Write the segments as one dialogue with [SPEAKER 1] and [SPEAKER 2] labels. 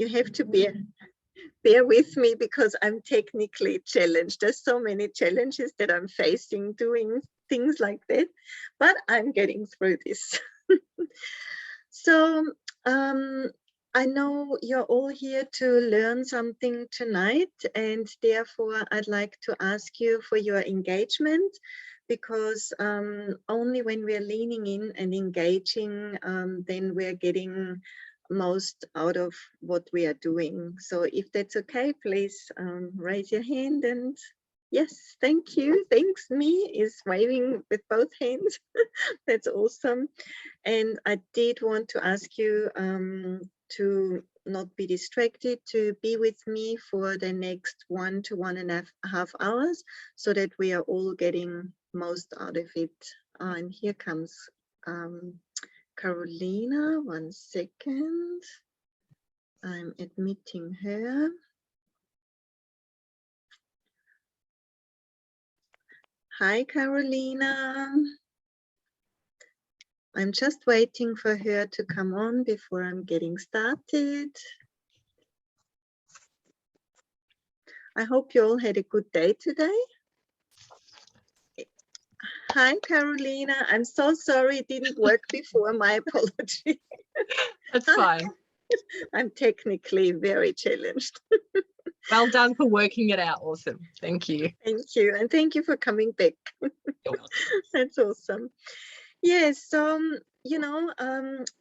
[SPEAKER 1] you have to bear with me because I'm technically challenged. There's so many challenges that I'm facing doing things like that, but I'm getting through this. So I know you're all here to learn something tonight, and therefore I'd like to ask you for your engagement, because only when we're leaning in and engaging, then we're getting most out of what we are doing. So if that's okay, please raise your hand. And yes, thank you. Thanks. Me is waving with both hands. That's awesome. And I did want to ask you to not be distracted, to be with me for the next 1 to 1.5 hours, so that we are all getting most out of it. And here comes Carolina. 1 second. I'm admitting her. Hi, Carolina. I'm just waiting for her to come on before I'm getting started. I hope you all had a good day today. Hi, Carolina. I'm so sorry it didn't work before. My apology.
[SPEAKER 2] That's fine.
[SPEAKER 1] I'm technically very challenged.
[SPEAKER 2] Well done for working it out. Awesome. Thank you.
[SPEAKER 1] Thank you. And thank you for coming back.
[SPEAKER 2] You're welcome.
[SPEAKER 1] That's awesome. Yes, so, you know,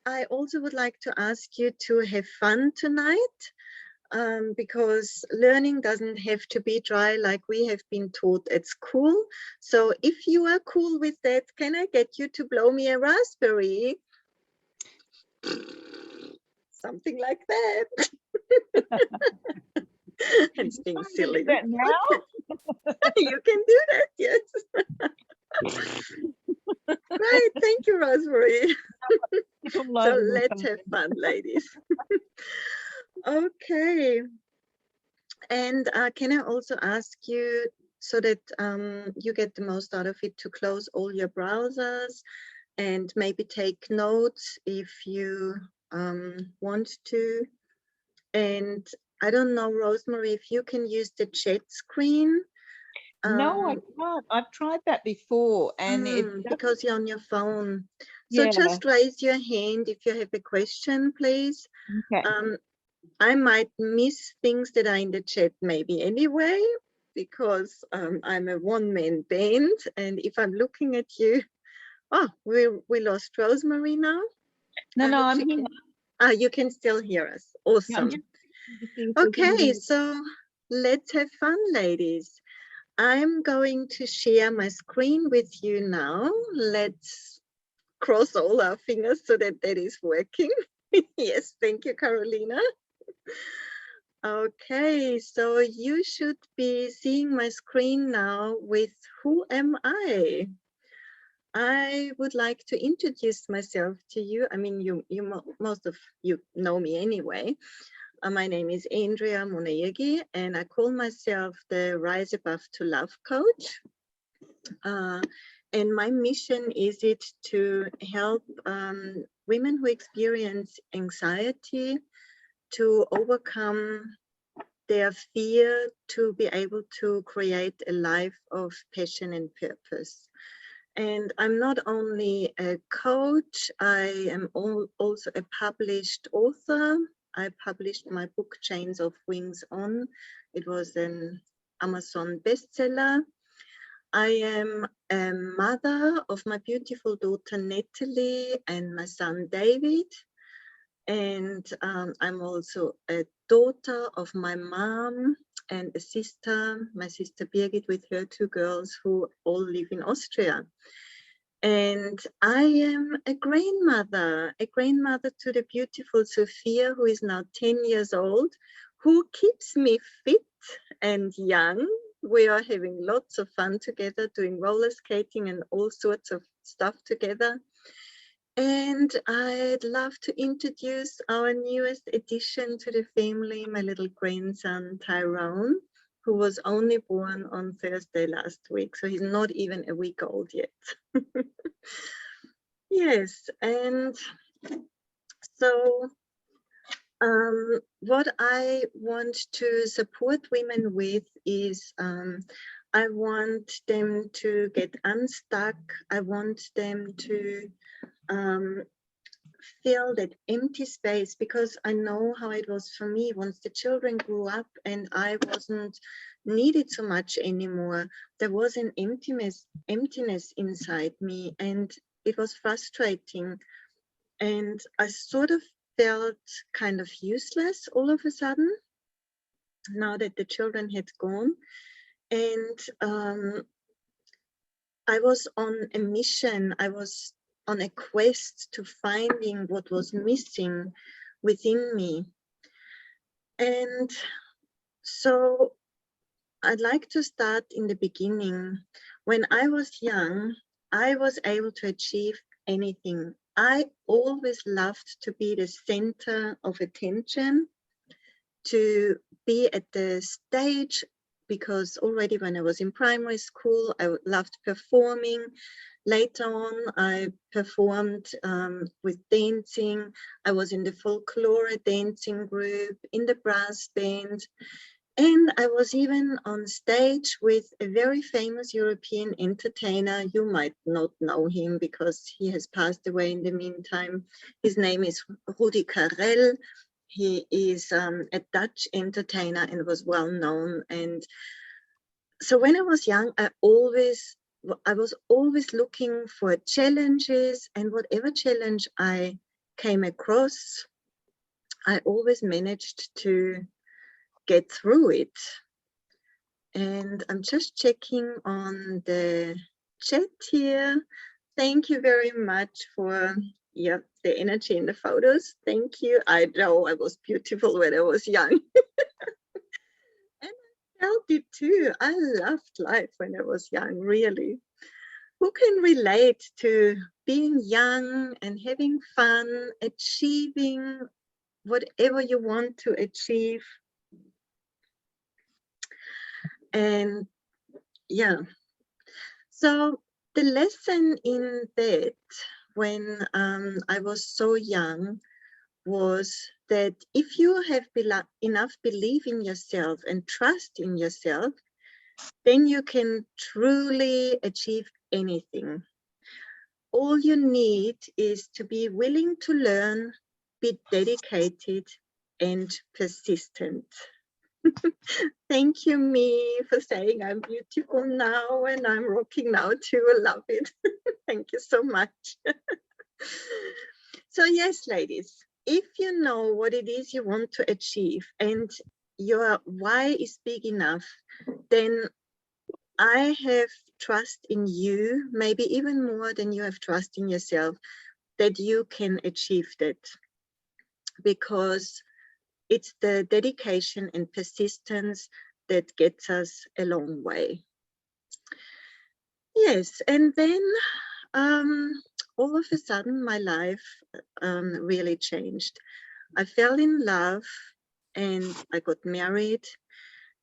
[SPEAKER 1] I also would like to ask you to have fun tonight, because learning doesn't have to be dry like we have been taught at school. So if you are cool with that, can I get you to blow me a raspberry? Something like that. It's being silly.
[SPEAKER 3] That now?
[SPEAKER 1] You can do that, yes. Right, thank you, Rosemary. So let's have fun, ladies. Okay. And can I also ask you, so that you get the most out of it, to close all your browsers and maybe take notes if you want to. And I don't know, Rosemary, if you can use the chat screen.
[SPEAKER 3] No, I can't. I've tried that before, and
[SPEAKER 1] because you're on your phone. So
[SPEAKER 3] yeah.
[SPEAKER 1] just raise your hand if you have a question, please.
[SPEAKER 3] Okay.
[SPEAKER 1] I might miss things that are in the chat maybe anyway, because I'm a one-man band, and if I'm looking at you, oh, we lost Rosemary now.
[SPEAKER 3] No, I'm here.
[SPEAKER 1] You can still hear us. Awesome. Okay, so let's have fun, ladies. I'm going to share my screen with you now. Let's cross all our fingers so that that is working. Yes, thank you, Carolina. Okay, so you should be seeing my screen now with Who Am I? I would like to introduce myself to you. I mean, most of you know me anyway. My name is Kimberger-Monairgy, and I call myself the Rise Above to Love coach. And my mission is it to help women who experience anxiety to overcome their fear, to be able to create a life of passion and purpose. And I'm not only a coach, I am also a published author. I published my book, Chains of Wings On. It was an Amazon bestseller. I am a mother of my beautiful daughter, Natalie, and my son, David. And I'm also a daughter of my mom and a sister, my sister Birgit, with her 2 girls who all live in Austria. And I am a grandmother to the beautiful Sophia, who is now 10 years old, who keeps me fit and young. We are having lots of fun together, doing roller skating and all sorts of stuff together. And I'd love to introduce our newest addition to the family, my little grandson, Tyrone, who was only born on Thursday last week. So he's not even a week old yet. Yes, and so What I want to support women with is I want them to get unstuck. I want them to fill that empty space, because I know how it was for me once the children grew up and I wasn't needed so much anymore. There was an emptiness inside me, and it was frustrating. And I sort of felt kind of useless all of a sudden, now that the children had gone. And I was on a mission. I was on a quest to finding what was missing within me. And so I'd like to start in the beginning. When I was young, I was able to achieve anything. I always loved to be the center of attention, to be at the stage, because already when I was in primary school, I loved performing. Later on, I performed with dancing. I was in the folklore dancing group, in the brass band, and I was even on stage with a very famous European entertainer. You might not know him because he has passed away in the meantime. His name is Rudi Carrell. He is a Dutch entertainer and was well known. And so when I was young, I was always looking for challenges, and whatever challenge I came across, I always managed to get through it. And I'm just checking on the chat here. Thank you very much for the energy in the photos. Thank you. I know I was beautiful when I was young. And I felt it too. I loved life when I was young, really. Who can relate to being young and having fun, achieving whatever you want to achieve? And yeah, so the lesson in that, when I was so young, was that if you have enough belief in yourself and trust in yourself, then you can truly achieve anything. All you need is to be willing to learn, be dedicated, and persistent. Thank you, me, for saying I'm beautiful now and I'm rocking now too. I love it. Thank you so much. So yes, ladies, if you know what it is you want to achieve and your why is big enough, then I have trust in you, maybe even more than you have trust in yourself, that you can achieve that, because it's the dedication and persistence that gets us a long way. Yes, and then all of a sudden my life really changed. I fell in love and I got married,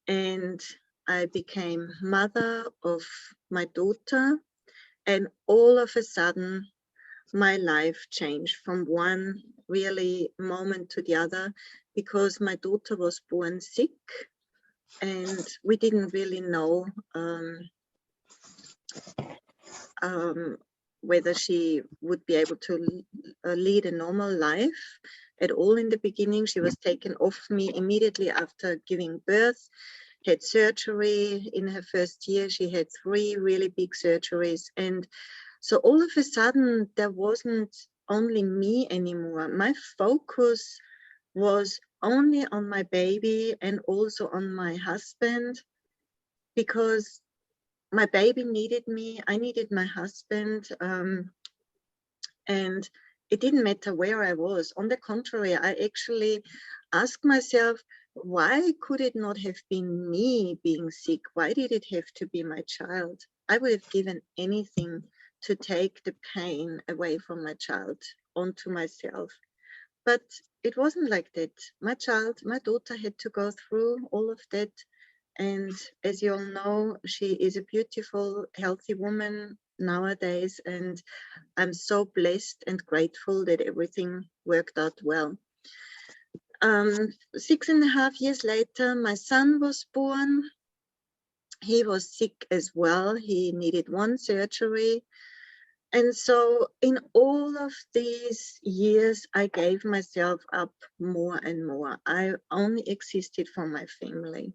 [SPEAKER 1] and I became mother of my daughter, and all of a sudden my life changed from one really moment to the other, because my daughter was born sick and we didn't really know whether she would be able to lead a normal life at all in the beginning. She was taken off me immediately after giving birth, had surgery in her first year. She had 3 really big surgeries. And so all of a sudden, there wasn't only me anymore. My focus was only on my baby and also on my husband, because my baby needed me, I needed my husband, and it didn't matter where I was. On the contrary, I actually asked myself, why could it not have been me being sick? Why did it have to be my child? I would have given anything to take the pain away from my child onto myself. But it wasn't like that. My daughter had to go through all of that. And as you all know, she is a beautiful, healthy woman nowadays. And I'm so blessed and grateful that everything worked out well. 6.5 years later, my son was born. He was sick as well. He needed one surgery. And so in all of these years, I gave myself up more and more. I only existed for my family.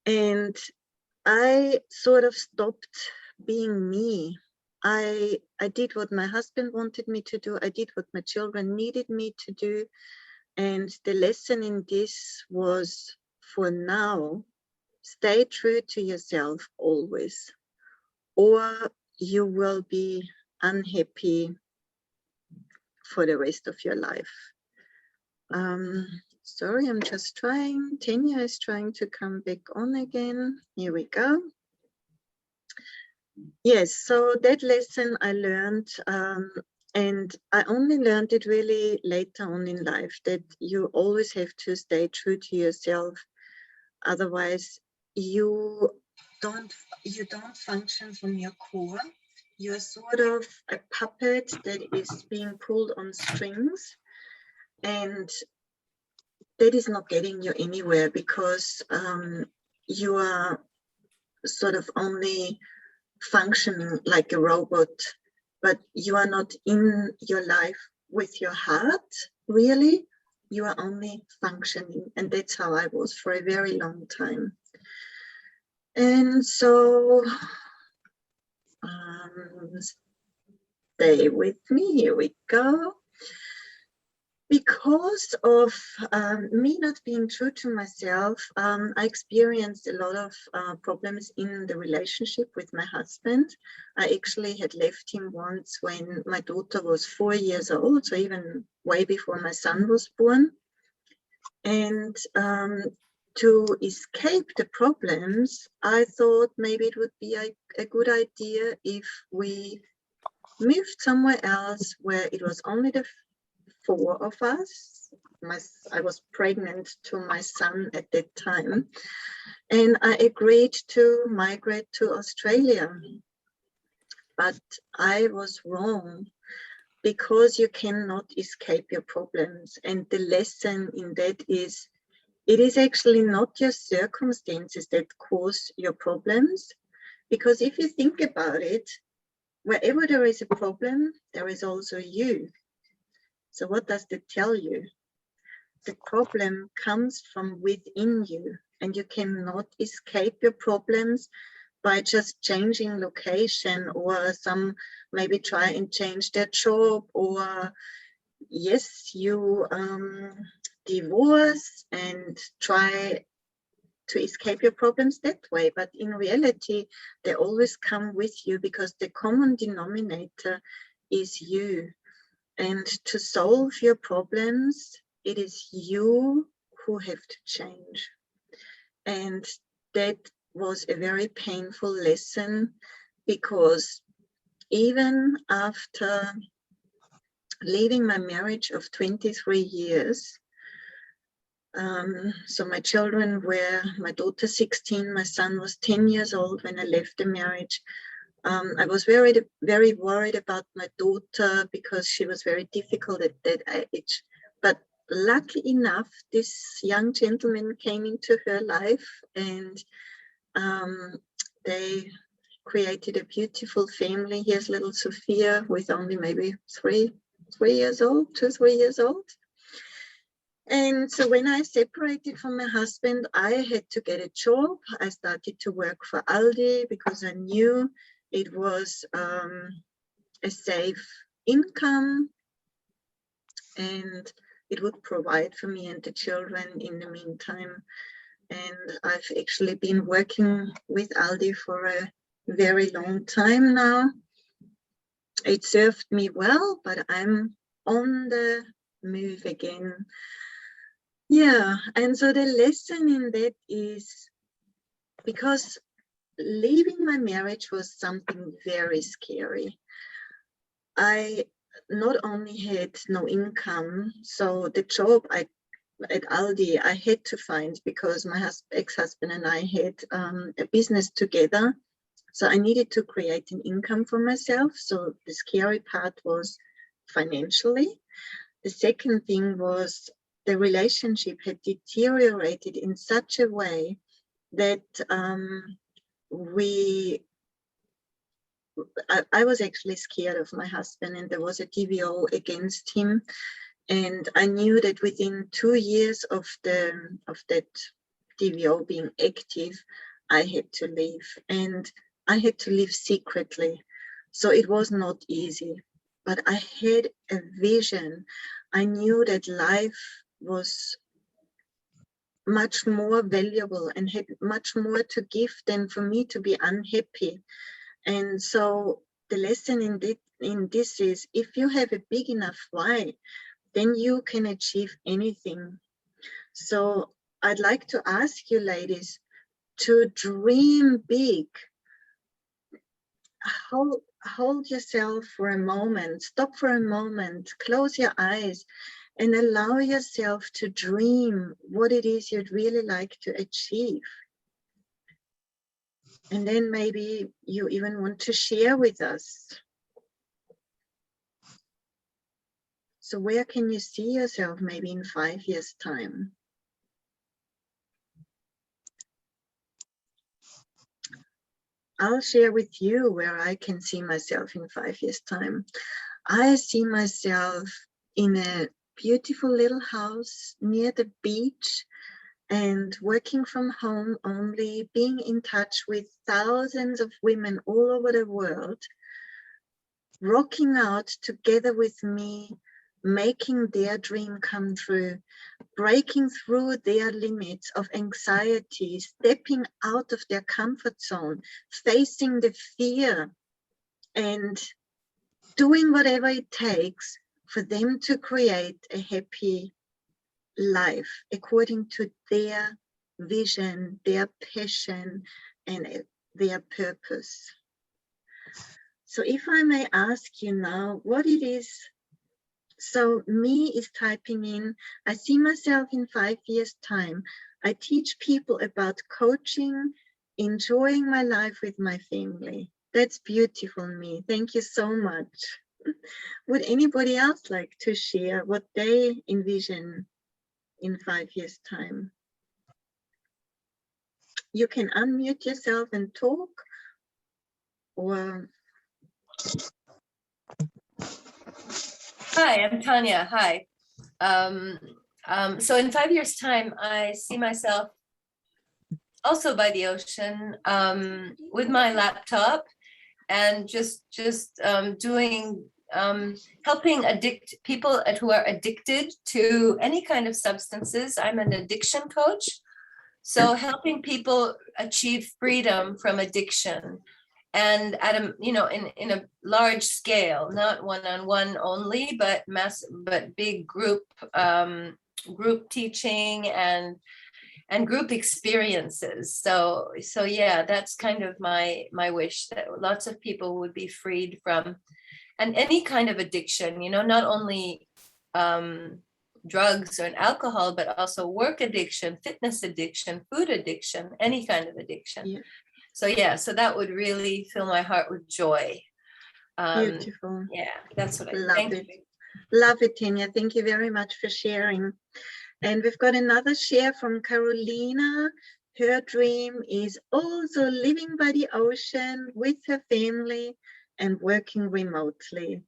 [SPEAKER 1] And I sort of stopped being me. I did what my husband wanted me to do. I did what my children needed me to do. And the lesson in this was, for now, stay true to yourself always, or you will be unhappy for the rest of your life. Sorry, I'm just trying. Tanya is trying to come back on again. Here we go. Yes, so that lesson I learned, and I only learned it really later on in life, that you always have to stay true to yourself. Otherwise, you don't function from your core. You're sort of a puppet that is being pulled on strings, and that is not getting you anywhere, because you are sort of only functioning like a robot, but you are not in your life with your heart, really. You are only functioning, and that's how I was for a very long time. And so stay with me, here we go. Because of me not being true to myself, I experienced a lot of problems in the relationship with my husband. I actually had left him once when my daughter was 4 years old, so even way before my son was born. And to escape the problems, I thought maybe it would be a good idea if we moved somewhere else where it was only the 4 of us. I was pregnant to my son at that time, and I agreed to migrate to Australia. But I was wrong, because you cannot escape your problems. And the lesson in that is, it is actually not your circumstances that cause your problems, because if you think about it, wherever there is a problem, there is also you. So what does that tell you? The problem comes from within you, and you cannot escape your problems by just changing location, or some maybe try and change their job, or yes, you divorce and try to escape your problems that way. But in reality, they always come with you, because the common denominator is you. And to solve your problems, it is you who have to change. And that was a very painful lesson, because even after leaving my marriage of 23 years, so my children were, my daughter 16, my son was 10 years old when I left the marriage. I was very, very worried about my daughter, because she was very difficult at that age. But lucky enough, this young gentleman came into her life, and they created a beautiful family. Here's little Sophia with only maybe 3 years old, 2-3 years old. And so when I separated from my husband, I had to get a job. I started to work for Aldi, because I knew it was a safe income, and it would provide for me and the children in the meantime. And I've actually been working with Aldi for a very long time now. It served me well, but I'm on the move again. Yeah, and so the lesson in that is, because leaving my marriage was something very scary. I not only had no income, so the job at Aldi I had to find, because my ex-husband and I had a business together. So I needed to create an income for myself. So the scary part was financially. The second thing was the relationship had deteriorated in such a way that I was actually scared of my husband, and there was a DVO against him. And I knew that within 2 years of that DVO being active, I had to leave, and I had to leave secretly. So it was not easy, but I had a vision. I knew that life was much more valuable and had much more to give than for me to be unhappy. And so the lesson in this is, if you have a big enough why, then you can achieve anything. So I'd like to ask you, ladies, to dream big. Hold yourself for a moment, stop for a moment, close your eyes, and allow yourself to dream what it is you'd really like to achieve. And then maybe you even want to share with us. So where can you see yourself maybe in 5 years' time? I'll share with you where I can see myself in 5 years' time. I see myself in a beautiful little house near the beach and working from home only, being in touch with thousands of women all over the world, rocking out together with me, making their dream come true, breaking through their limits of anxiety, stepping out of their comfort zone, facing the fear, and doing whatever it takes for them to create a happy life according to their vision, their passion, and their purpose. So if I may ask you now what it is. So me is typing in, I see myself in 5 years' time. I teach people about coaching, enjoying my life with my family. That's beautiful, me. Thank you so much. Would anybody else like to share what they envision in 5 years' time? You can unmute yourself and talk, or...
[SPEAKER 4] Hi, I'm Tanya. Hi. So in 5 years' time, I see myself also by the ocean with my laptop and just doing helping people who are addicted to any kind of substances. I'm an addiction coach, so helping people achieve freedom from addiction. And at a, in a large scale, not one-on-one only, but big group teaching and group experiences. So yeah, that's kind of my wish, that lots of people would be freed from and any kind of addiction, not only drugs or alcohol, but also work addiction, fitness addiction, food addiction, any kind of addiction.
[SPEAKER 1] Yeah.
[SPEAKER 4] So that would really fill my heart with joy.
[SPEAKER 1] Beautiful.
[SPEAKER 4] Yeah, that's what I
[SPEAKER 1] love it. Love it, Tanya. Thank you very much for sharing. And we've got another share from Carolina. Her dream is also living by the ocean with her family and working remotely.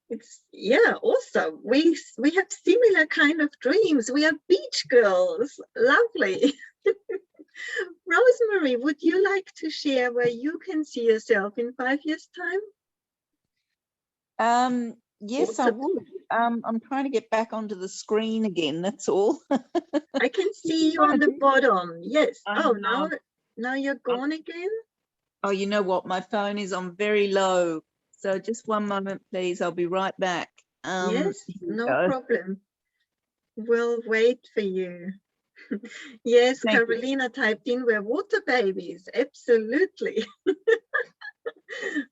[SPEAKER 1] It's, yeah, awesome. We have similar kind of dreams. We are beach girls. Lovely. Rosemary, would you like to share where you can see yourself in 5 years' time?
[SPEAKER 3] Yes, I would. I'm trying to get back onto the screen again, that's all.
[SPEAKER 1] I can see you on the bottom. Yes. Oh,
[SPEAKER 3] know.
[SPEAKER 1] now you're gone again?
[SPEAKER 3] Oh, you know what? My phone is on very low. So just one moment, please. I'll be right back.
[SPEAKER 1] Yes, no problem. We'll wait for you. Yes,
[SPEAKER 3] Thank
[SPEAKER 1] Carolina typed in, we're water babies. Absolutely.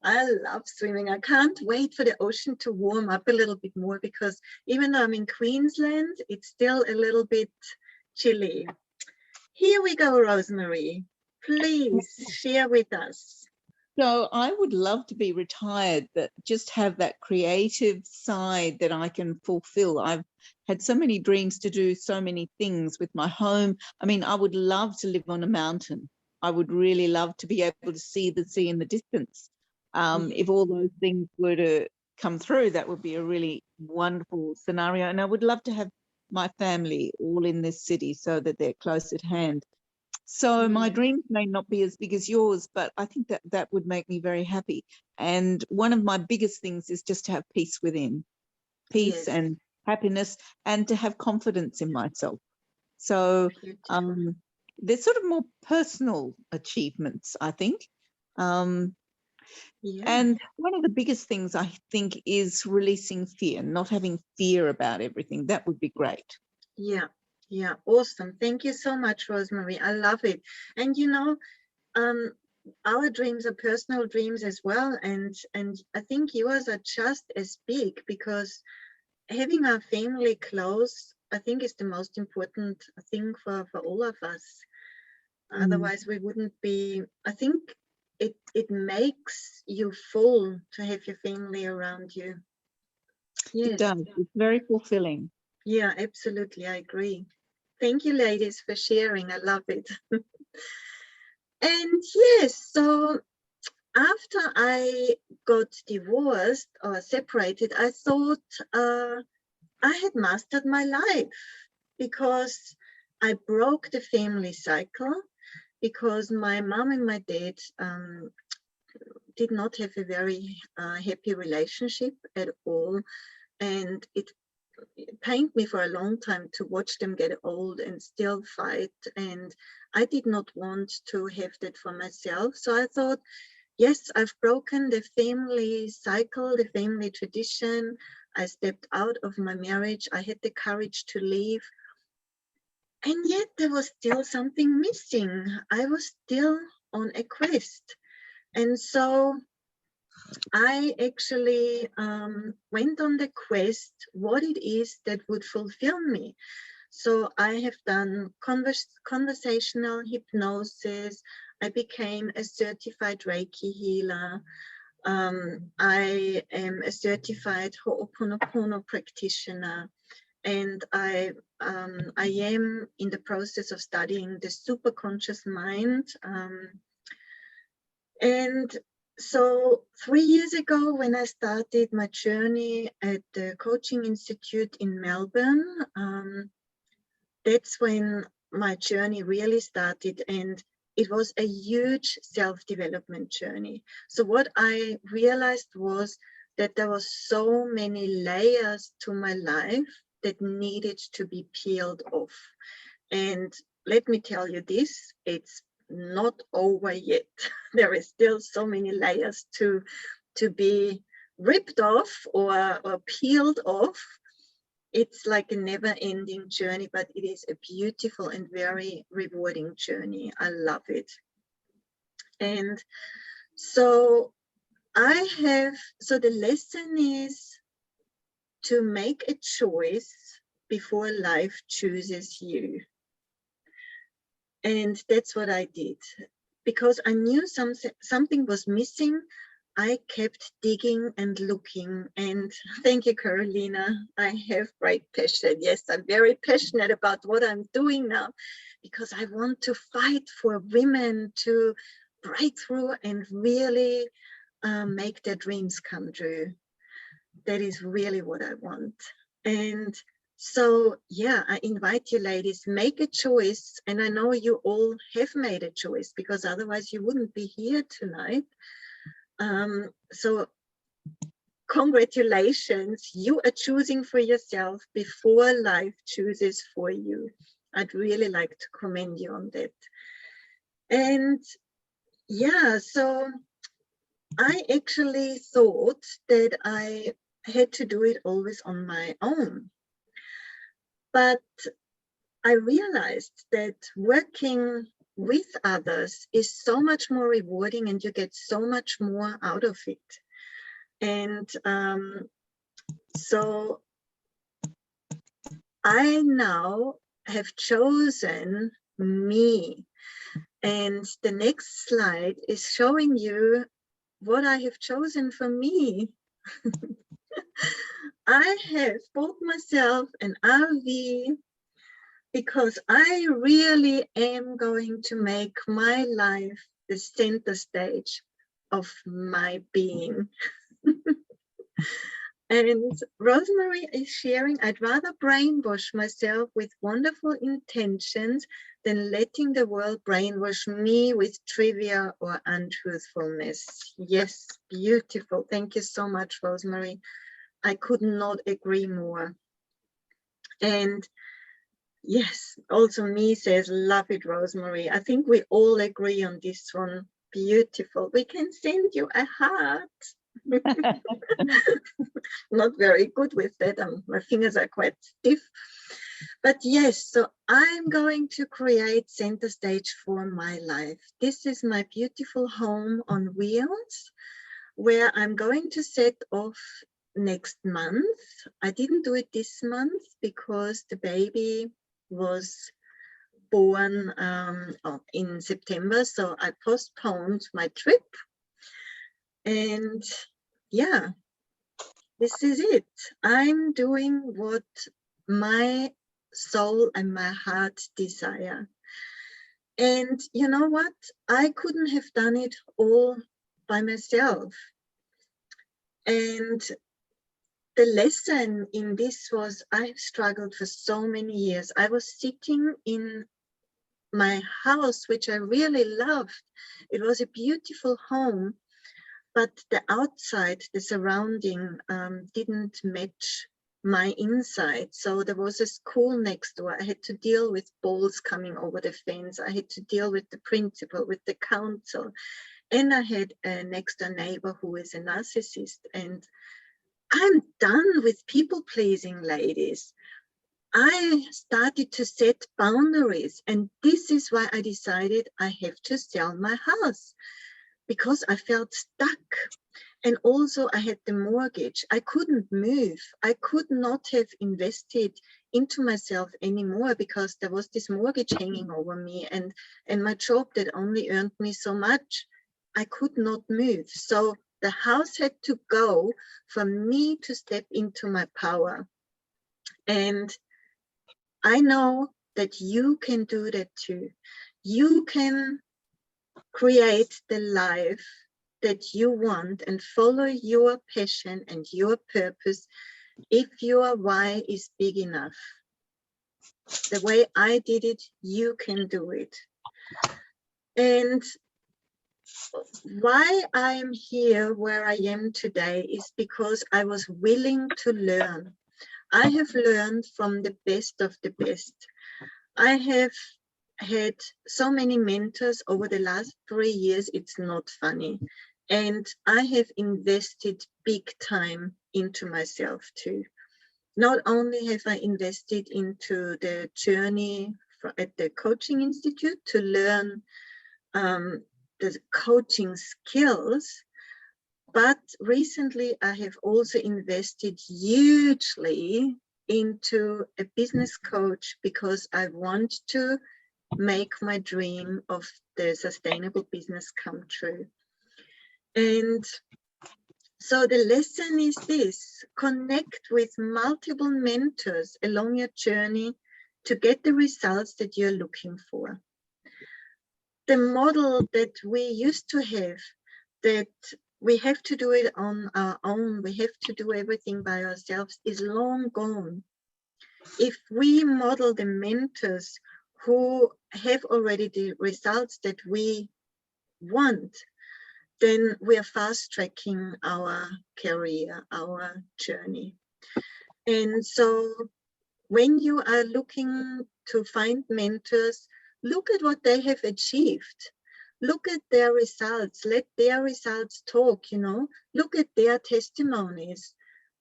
[SPEAKER 1] I love swimming. I can't wait for the ocean to warm up a little bit more, because even though I'm in Queensland, it's still a little bit chilly. Here we go, Rosemary. Please share with us.
[SPEAKER 3] So I would love to be retired, but just have that creative side that I can fulfill. I've had so many dreams to do so many things with my home. I mean, I would love to live on a mountain. I would really love to be able to see the sea in the distance. If all those things were to come through, that would be a really wonderful scenario. And I would love to have my family all in this city so that they're close at hand. So my dreams may not be as big as yours, but I think that that would make me very happy. And one of my biggest things is just to have peace within, peace and happiness, and to have confidence in myself. So there's sort of more personal achievements, I think. And one of the biggest things I think is releasing fear, not having fear about everything. That would be great.
[SPEAKER 1] Yeah, awesome. Thank you so much, Rosemary. I love it. And you know, our dreams are personal dreams as well, and I think yours are just as big, because having our family close, I think, is the most important thing for all of us. Otherwise we wouldn't be, I think it makes you full to have your family around you.
[SPEAKER 3] It does. It's very fulfilling.
[SPEAKER 1] Yeah, absolutely. I agree. Thank you, ladies, for sharing. I love it. And yes, so after I got divorced or separated, I thought I had mastered my life, because I broke the family cycle, because my mom and my dad did not have a very happy relationship at all. And it pained me for a long time to watch them get old and still fight. And I did not want to have that for myself. So I thought, yes, I've broken the family cycle, the family tradition. I stepped out of my marriage. I had the courage to leave. And yet there was still something missing. I was still on a quest. And so I actually went on the quest, what it is that would fulfill me. So I have done conversational hypnosis. I became a certified Reiki healer. I am a certified Ho'oponopono practitioner. And I am in the process of studying the superconscious mind. And so 3 years ago, when I started my journey at the Coaching Institute in Melbourne, that's when my journey really started, and it was a huge self-development journey. So what I realized was that there were so many layers to my life that needed to be peeled off. And let me tell you this, it's not over yet. There is still so many layers to be ripped off or peeled off. It's like a never-ending journey, but it is a beautiful and very rewarding journey. I love it. And so the lesson is to make a choice before life chooses you. And that's what I did. Because I knew something was missing, I kept digging and looking. And thank you, Carolina. I have great passion. Yes, I'm very passionate about what I'm doing now, because I want to fight for women to break through and really make their dreams come true. That is really what I want. And so, yeah, I invite you, ladies, make a choice. And I know you all have made a choice, because otherwise you wouldn't be here tonight. So congratulations, you are choosing for yourself before life chooses for you. I'd really like to commend you on that. And yeah, so I actually thought that I had to do it always on my own. But I realized that working with others is so much more rewarding, and you get so much more out of it. And so I now have chosen me. And the next slide is showing you what I have chosen for me. I have bought myself an RV because I really am going to make my life the center stage of my being. And Rosemary is sharing, I'd rather brainwash myself with wonderful intentions than letting the world brainwash me with trivia or untruthfulness. Yes, beautiful. Thank you so much, Rosemary. I could not agree more. And yes, also me says, love it, Rosemary. I think we all agree on this one. Beautiful. We can send you a heart. Not very good with that. My fingers are quite stiff. But yes, so I'm going to create center stage for my life. This is my beautiful home on wheels, where I'm going to set off next month. I didn't do it this month because the baby was born in September, so I postponed my trip. And yeah, this is it. I'm doing what my soul and my heart desire. And you know what? I couldn't have done it all by myself. And the lesson in this was, I've struggled for so many years. I was sitting in my house, which I really loved. It was a beautiful home, but the outside, the surrounding didn't match my inside. So there was a school next door. I had to deal with balls coming over the fence. I had to deal with the principal, with the council. And I had a next door neighbor who is a narcissist. And I'm done with people pleasing, ladies. I started to set boundaries. And this is why I decided I have to sell my house, because I felt stuck. And also I had the mortgage. I couldn't move. I could not have invested into myself anymore because there was this mortgage hanging over me, and my job that only earned me so much. I could not move. So the house had to go for me to step into my power. And I know that you can do that too. You can create the life that you want and follow your passion and your purpose if your why is big enough. The way I did it, you can do it. And why I'm here where I am today is because I was willing to learn. I have learned from the best of the best. I have had so many mentors over the last 3 years, it's not funny. And I have invested big time into myself too. Not only have I invested into the journey at the coaching institute to learn the coaching skills, but recently I have also invested hugely into a business coach because I want to make my dream of the sustainable business come true. And so the lesson is this: connect with multiple mentors along your journey to get the results that you're looking for. The model that we used to have, that we have to do it on our own, we have to do everything by ourselves, is long gone. If we model the mentors who have already the results that we want, then we are fast tracking our career, our journey. And so when you are looking to find mentors, look at what they have achieved. Look at their results, let their results talk, look at their testimonies,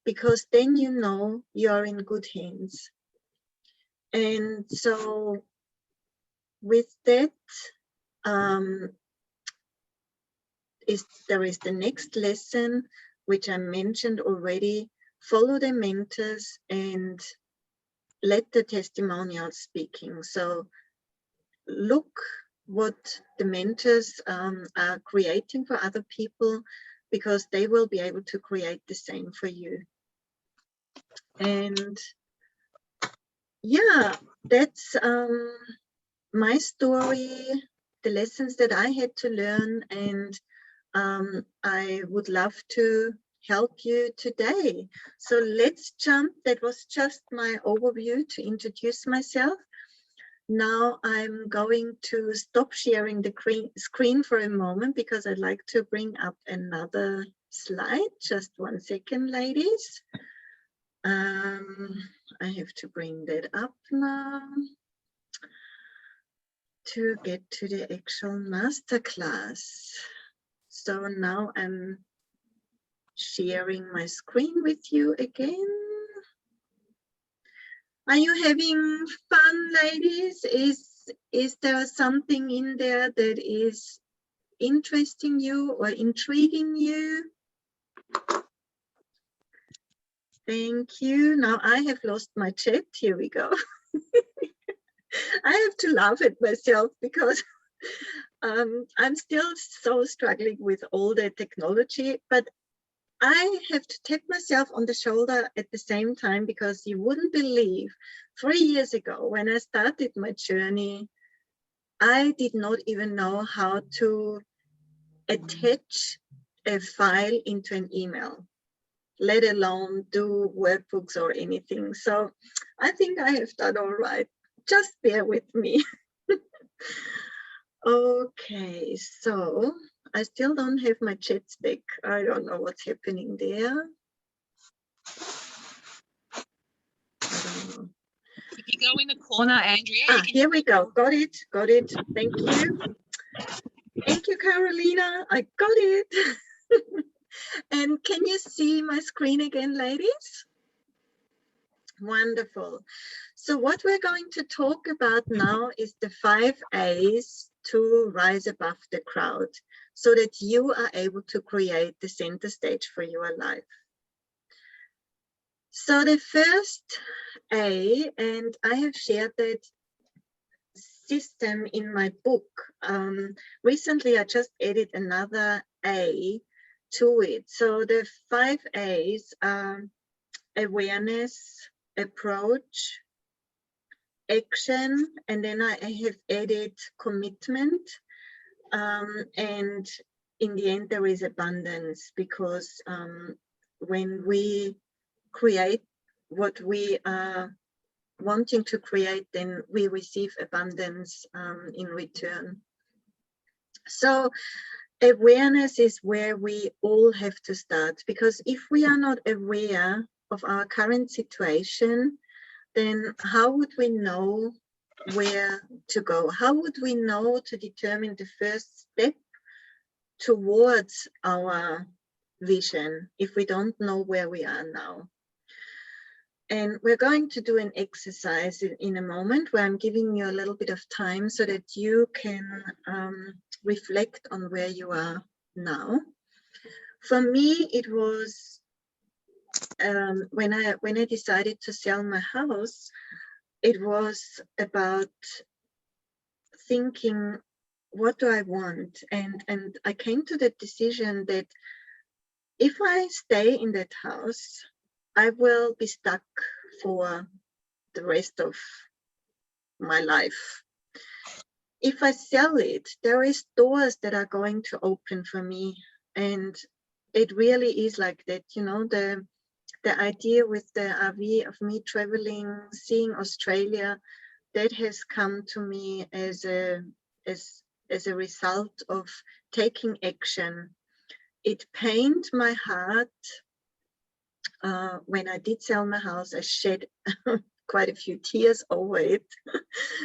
[SPEAKER 1] because then you know you're in good hands. And so with that, there is the next lesson, which I mentioned already: follow the mentors and let the testimonials speaking. So look what the mentors are creating for other people, because they will be able to create the same for you. And yeah, that's my story, the lessons that I had to learn, and I would love to help you today. So let's jump. That was just my overview to introduce myself. Now I'm going to stop sharing the screen for a moment because I'd like to bring up another slide. Just 1 second, ladies. I have to bring that up now to get to the actual masterclass. So now I'm sharing my screen with you again. Are you having fun, ladies? Is there something in there that is interesting you or intriguing you? Thank you. Now I have lost my chat. Here we go. I have to laugh at myself because I'm still so struggling with all the technology, but I have to tap myself on the shoulder at the same time, because you wouldn't believe 3 years ago when I started my journey, I did not even know how to attach a file into an email, let alone do workbooks or anything. So I think I have done all right. Just bear with me. Okay, so I still don't have my chats back. I don't know what's happening there. I don't know.
[SPEAKER 2] If you go in the corner, Andrea,
[SPEAKER 1] Ah, here we go. Got it. Got it. Thank you. Thank you, Carolina. I got it. And can you see my screen again, ladies? Wonderful. So what we're going to talk about now is the 5 A's to rise above the crowd, so that you are able to create the center stage for your life. So the first A, and I have shared that system in my book. Recently, I just added another A to it. So the 5 A's are awareness, approach, action, and then I have added commitment, and in the end there is abundance, because when we create what we are wanting to create, then we receive abundance in return. So awareness is where we all have to start, because if we are not aware of our current situation, then how would we know where to go? How would we know to determine the first step towards our vision if we don't know where we are now? And we're going to do an exercise in a moment where I'm giving you a little bit of time so that you can reflect on where you are now. For me, it was when I decided to sell my house, it was about thinking, what do I want? And I came to the decision that if I stay in that house, I will be stuck for the rest of my life. If I sell it, there is doors that are going to open for me. And it really is like that, you know, the idea with the RV of me traveling, seeing Australia, that has come to me as a result of taking action. It pained my heart. When I did sell my house, I shed quite a few tears over it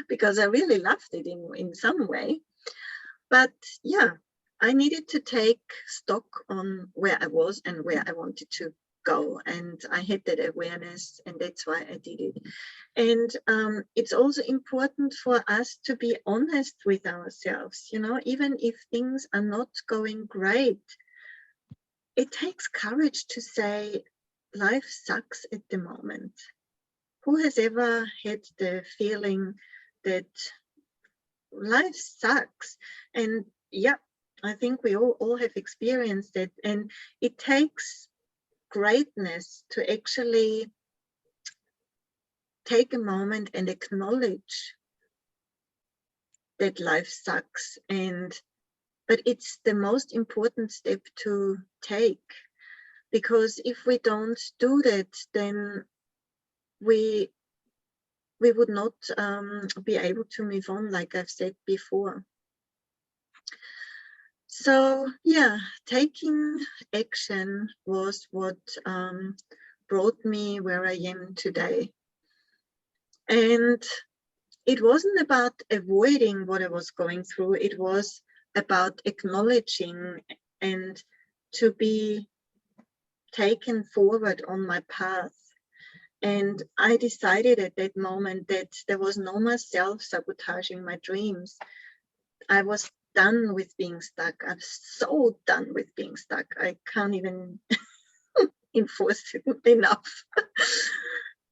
[SPEAKER 1] because I really loved it in some way. But yeah, I needed to take stock on where I was and where I wanted to go, and I had that awareness, and that's why I did it. And it's also important for us to be honest with ourselves, you know, even if things are not going great. It takes courage to say, life sucks at the moment. Who has ever had the feeling that life sucks? And yeah, I think we all have experienced it. And it takes greatness to actually take a moment and acknowledge that life sucks, but it's the most important step to take, because if we don't do that, then we would not be able to move on, like I've said before. So yeah, taking action was what brought me where I am today. And it wasn't about avoiding what I was going through, it was about acknowledging and to be taken forward on my path. And I decided at that moment that there was no more self-sabotaging my dreams. I was done with being stuck. I'm so done with being stuck. I can't even enforce it enough.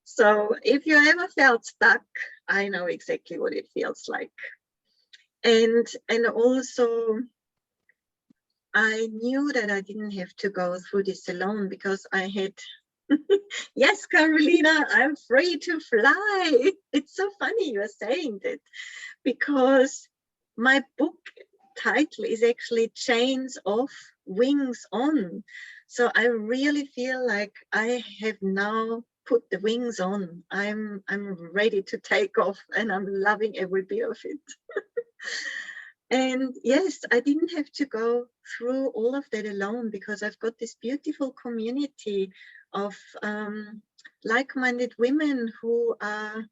[SPEAKER 1] So if you ever felt stuck, I know exactly what it feels like. And also I knew that I didn't have to go through this alone, because I had yes, Carolina, I'm free to fly. It's so funny you're saying that, because my book title is actually Chains Off, Wings On. So I really feel like I have now put the wings on. I'm ready to take off, and I'm loving every bit of it. And yes, I didn't have to go through all of that alone, because I've got this beautiful community of like-minded women who are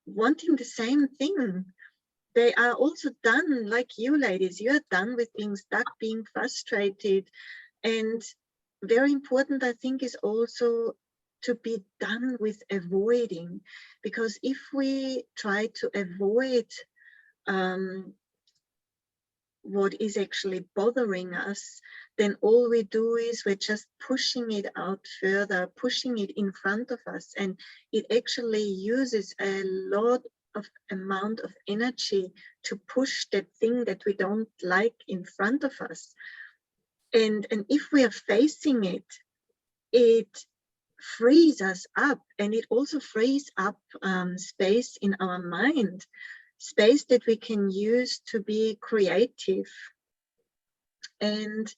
[SPEAKER 1] wanting the same thing. They are also done, like you ladies, you're done with being stuck, being frustrated. And very important, I think, is also to be done with avoiding, because if we try to avoid what is actually bothering us, then all we do is we're just pushing it out further, pushing it in front of us, and it actually uses a lot of amount of energy to push that thing that we don't like in front of us. And if we are facing it, it frees us up, and it also frees up space in our mind, space that we can use to be creative. And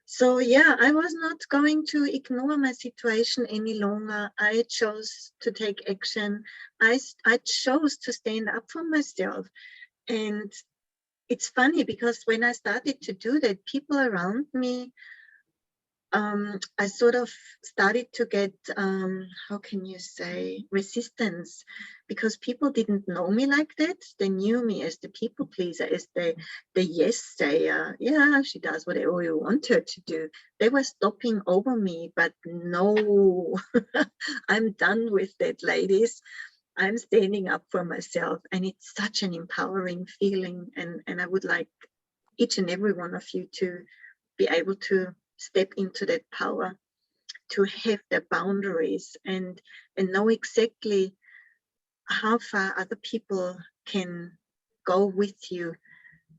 [SPEAKER 1] so yeah, I was not going to ignore my situation any longer. I chose to take action. I chose to stand up for myself. And it's funny, because when I started to do that, people around me, I sort of started to get, how can you say, resistance, because people didn't know me like that. They knew me as the people pleaser, as the yes sayer. Yeah, she does whatever you want her to do. They were stopping over me, but no, I'm done with that, ladies. I'm standing up for myself, and it's such an empowering feeling. And I would like each and every one of you to be able to step into that power, to have the boundaries, and know exactly how far other people can go with you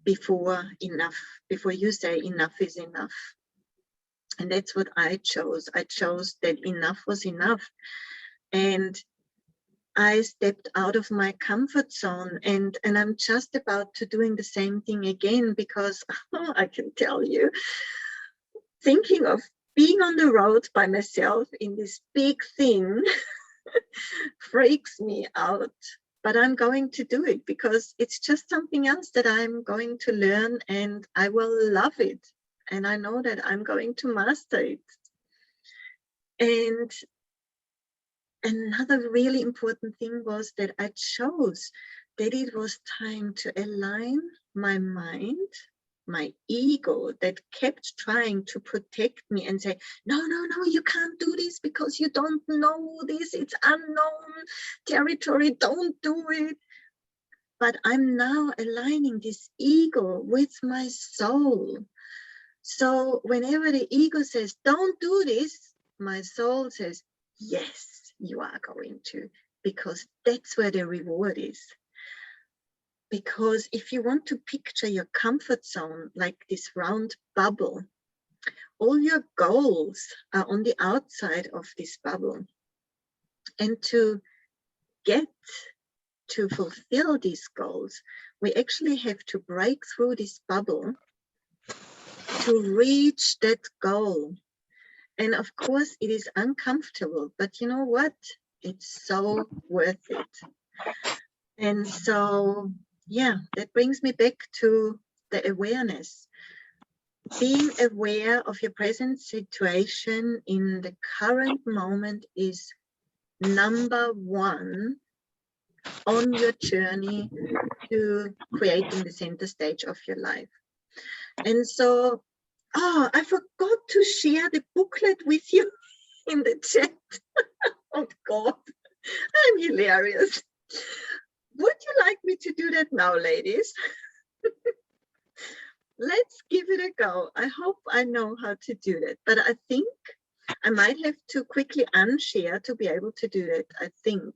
[SPEAKER 1] before you say enough is enough. And that's what I chose. I chose that enough was enough. And I stepped out of my comfort zone, and I'm just about to doing the same thing again, because I can tell you, thinking of being on the road by myself in this big thing freaks me out. But I'm going to do it, because it's just something else that I'm going to learn, and I will love it. And I know that I'm going to master it. And another really important thing was that I chose that it was time to align my mind, my ego that kept trying to protect me and say, no, you can't do this because you don't know this, it's unknown territory, don't do it. But I'm now aligning this ego with my soul. So whenever the ego says, don't do this, my soul says, yes, you are going to, because that's where the reward is. Because if you want to picture your comfort zone like this round bubble, all your goals are on the outside of this bubble. And to get to fulfill these goals, we actually have to break through this bubble to reach that goal. And of course, it is uncomfortable, but you know what? It's so worth it. And so, yeah, that brings me back to the awareness. Being aware of your present situation in the current moment is number one on your journey to creating the center stage of your life. And so, oh, I forgot to share the booklet with you in the chat. Oh God, I'm hilarious. Would you like me to do that now, ladies? Let's give it a go. I hope I know how to do that, but I think I might have to quickly unshare to be able to do that, I think.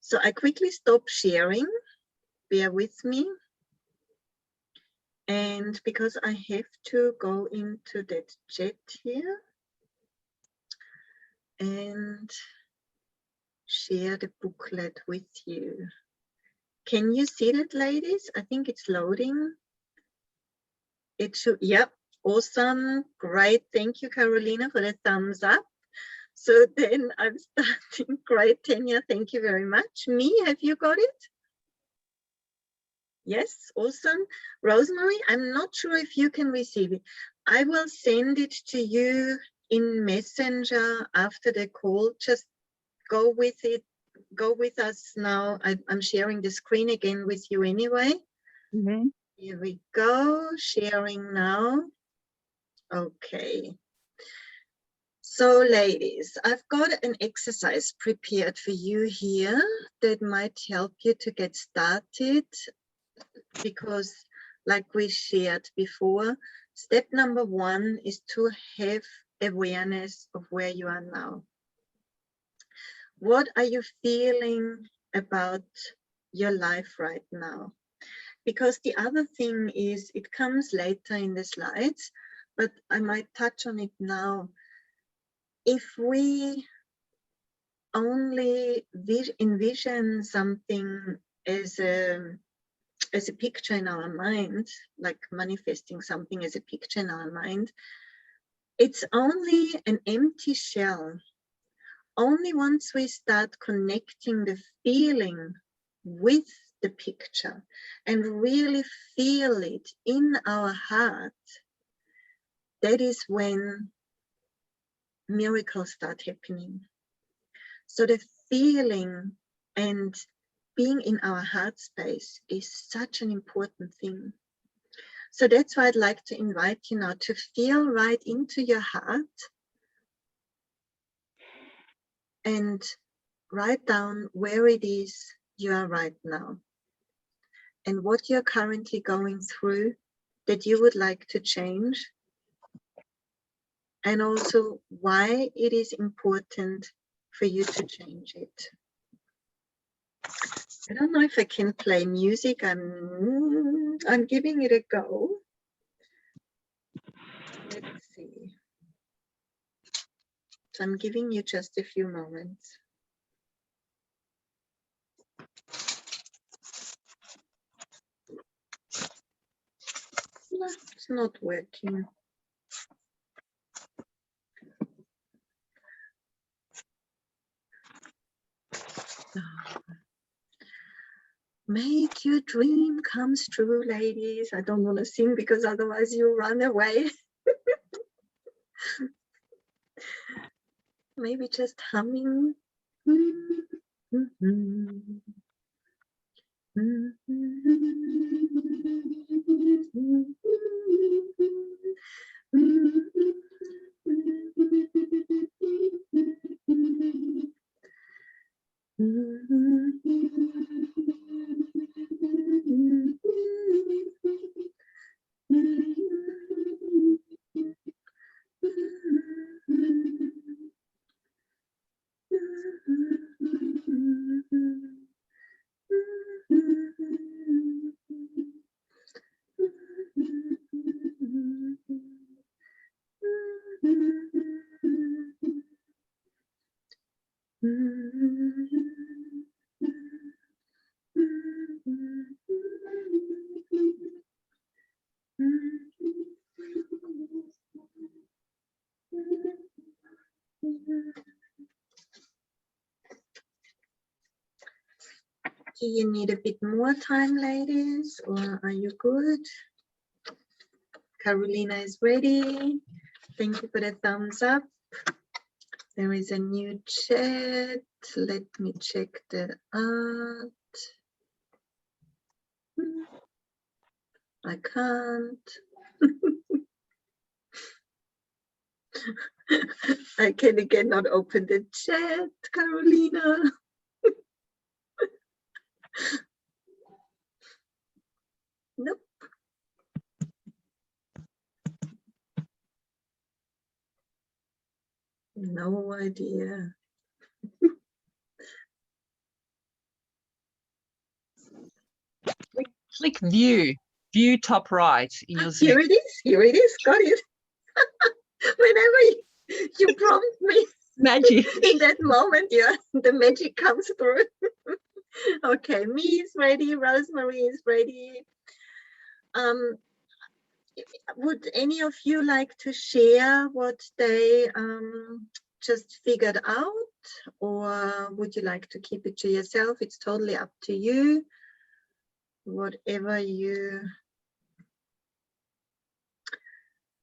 [SPEAKER 1] So I quickly stop sharing, bear with me. And because I have to go into that chat here and share the booklet with you. Can you see that, ladies? I think it's loading. It should, yep, awesome, great. Thank you, Carolina, for the thumbs up. So then I'm starting. Great, Tanya, thank you very much. Me, have you got it? Yes, awesome. Rosemary, I'm not sure if you can receive it. I will send it to you in Messenger after the call. Just go with it. Go with us now. I'm sharing the screen again with you anyway.
[SPEAKER 3] Mhm.
[SPEAKER 1] Here we go, sharing now. Okay. So ladies, I've got an exercise prepared for you here that might help you to get started, because like we shared before, step number one is to have awareness of where you are now. What are you feeling about your life right now? Because the other thing is, it comes later in the slides, but I might touch on it now. If we only envision something as a picture in our mind, like manifesting something as a picture in our mind, it's only an empty shell. Only once we start connecting the feeling with the picture and really feel it in our heart, that is when miracles start happening. So the feeling and being in our heart space is such an important thing. So that's why I'd like to invite you now to feel right into your heart and write down where it is you are right now and what you're currently going through that you would like to change, and also why it is important for you to change it. I don't know if I can play music. I'm giving it a go. Let's see. So I'm giving you just a few moments. No, it's not working. Make your dream comes true, ladies. I don't want to sing because otherwise you run away. Maybe just humming. Do you need a bit more time, ladies, or are you good? Carolina is ready. Thank you for the thumbs up. There is a new chat. Let me check that out. I can't. I can again not open the chat, Carolina. Nope. No idea.
[SPEAKER 2] Click view top right in your Zoom.
[SPEAKER 1] Here it is. Here it is. Got it. Whenever you prompt me
[SPEAKER 2] Magic.
[SPEAKER 1] in that moment, yeah, the magic comes through. Okay, me is ready. Rosemary is ready. Would any of you like to share what they just figured out, or would you like to keep it to yourself? It's totally up to you. Whatever you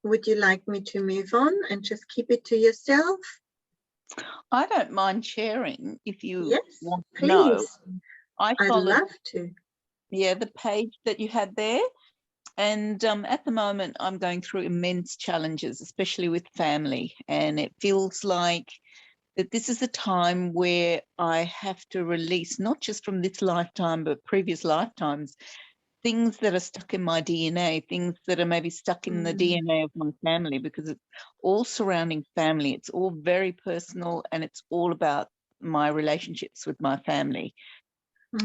[SPEAKER 1] would you like me to move on and just keep it to yourself?
[SPEAKER 3] I don't mind sharing if you
[SPEAKER 1] Yes,
[SPEAKER 3] want to
[SPEAKER 1] please.
[SPEAKER 3] know.
[SPEAKER 1] I'd
[SPEAKER 3] followed,
[SPEAKER 1] love to.
[SPEAKER 3] yeah, the page that you had there. And at the moment, I'm going through immense challenges, especially with family. And it feels like that this is a time where I have to release, not just from this lifetime, but previous lifetimes, things that are stuck in my DNA, things that are maybe stuck in the DNA of my family, because it's all surrounding family. It's all very personal, and it's all about my relationships with my family.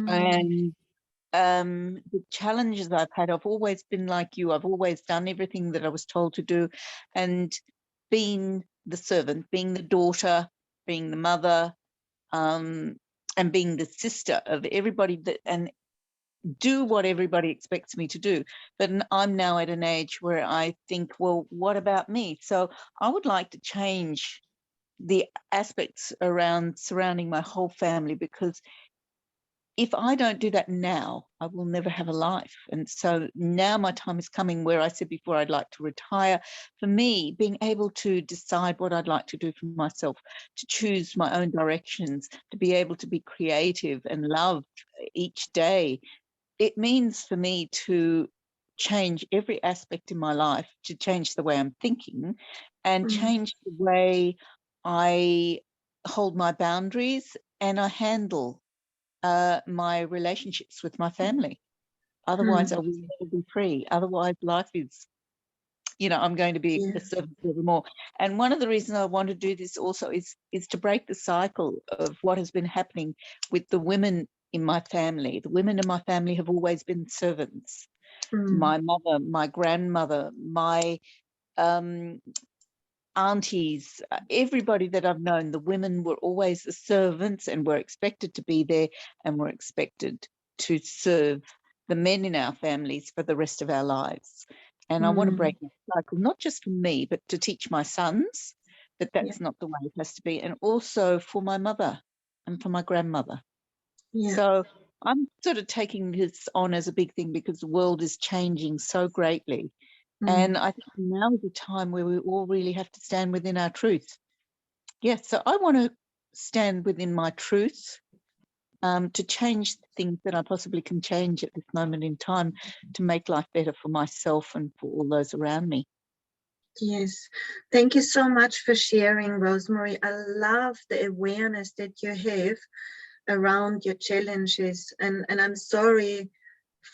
[SPEAKER 3] And the challenges I've had, I've always been like you. I've always done everything that I was told to do, and being the servant, being the daughter, being the mother, and being the sister of everybody, that and do what everybody expects me to do. But I'm now at an age where I think, well, what about me? So I would like to change the aspects around surrounding my whole family, because if I don't do that now, I will never have a life. And so now my time is coming where I said before I'd like to retire. For me, being able to decide what I'd like to do for myself, to choose my own directions, to be able to be creative and love each day, it means for me to change every aspect in my life, to change the way I'm thinking and change the way I hold my boundaries and I handle my relationships with my family. Otherwise, I will never be free. Otherwise, life is, I'm going to be a servant forevermore. And one of the reasons I want to do this also is to break the cycle of what has been happening with the women in my family. The women in my family have always been servants. My mother, my grandmother, my aunties, everybody that I've known, the women were always the servants and were expected to be there and were expected to serve the men in our families for the rest of our lives. And I want to break that cycle, not just for me, but to teach my sons that that's not the way it has to be, and also for my mother and for my grandmother. So I'm sort of taking this on as a big thing because the world is changing so greatly. And I think now is the time where we all really have to stand within our truth. Yes, so I want to stand within my truth to change the things that I possibly can change at this moment in time to make life better for myself and for all those around me.
[SPEAKER 1] Yes, thank you so much for sharing, Rosemary. I love the awareness that you have around your challenges, and I'm sorry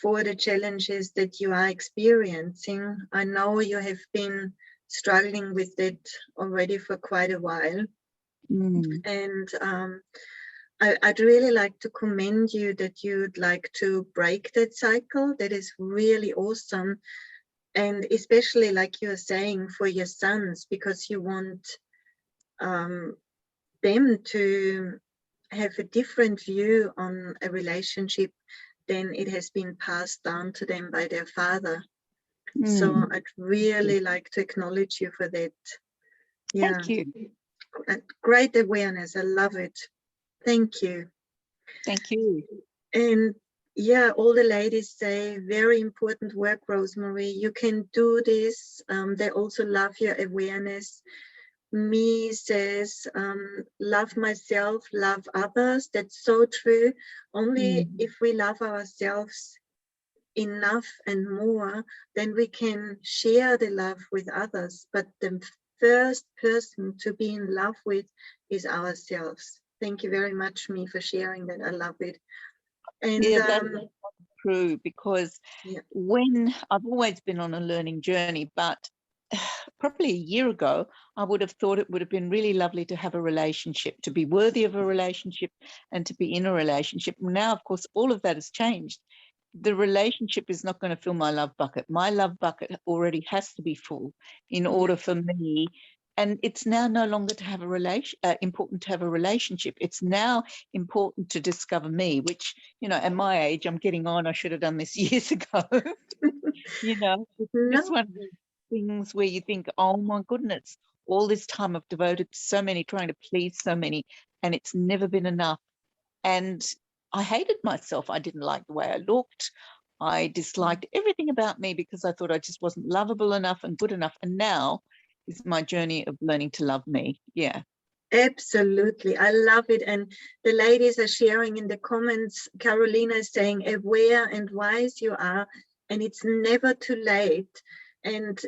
[SPEAKER 1] for the challenges that you are experiencing. I know you have been struggling with it already for quite a while. And I'd really like to commend you that you'd like to break that cycle. That is really awesome. And especially, like you're saying, for your sons, because you want them to have a different view on a relationship than it has been passed down to them by their father. So I'd really like to acknowledge you for that. Yeah.
[SPEAKER 3] Thank you.
[SPEAKER 1] Great awareness. I love it. Thank you.
[SPEAKER 3] Thank you.
[SPEAKER 1] And yeah, all the ladies say very important work, Rosemary. You can do this. They also love your awareness. Me says, love myself, love others. That's so true. Only if we love ourselves enough and more, then we can share the love with others. But the first person to be in love with is ourselves. Thank you very much, Me, for sharing that. I love it. And
[SPEAKER 3] Yeah, that's true, because
[SPEAKER 1] yeah.
[SPEAKER 3] when I've always been on a learning journey, but probably a year ago, I would have thought it would have been really lovely to have a relationship, to be worthy of a relationship and to be in a relationship. Now, of course, all of that has changed. The relationship is not going to fill my love bucket. My love bucket already has to be full in order for me. And it's now no longer to have a important to have a relationship. It's now important to discover me, which, you know, at my age, I'm getting on. I should have done this years ago. You know, just one of those things where you think, oh my goodness, all this time I've devoted to so many, trying to please so many, and it's never been enough. And I hated myself. I didn't like the way I looked. I disliked everything about me because I thought I just wasn't lovable enough and good enough. And now is my journey of learning to love me. Yeah.
[SPEAKER 1] Absolutely. I love it. And the ladies are sharing in the comments. Carolina is saying, aware and wise you are, and it's never too late. And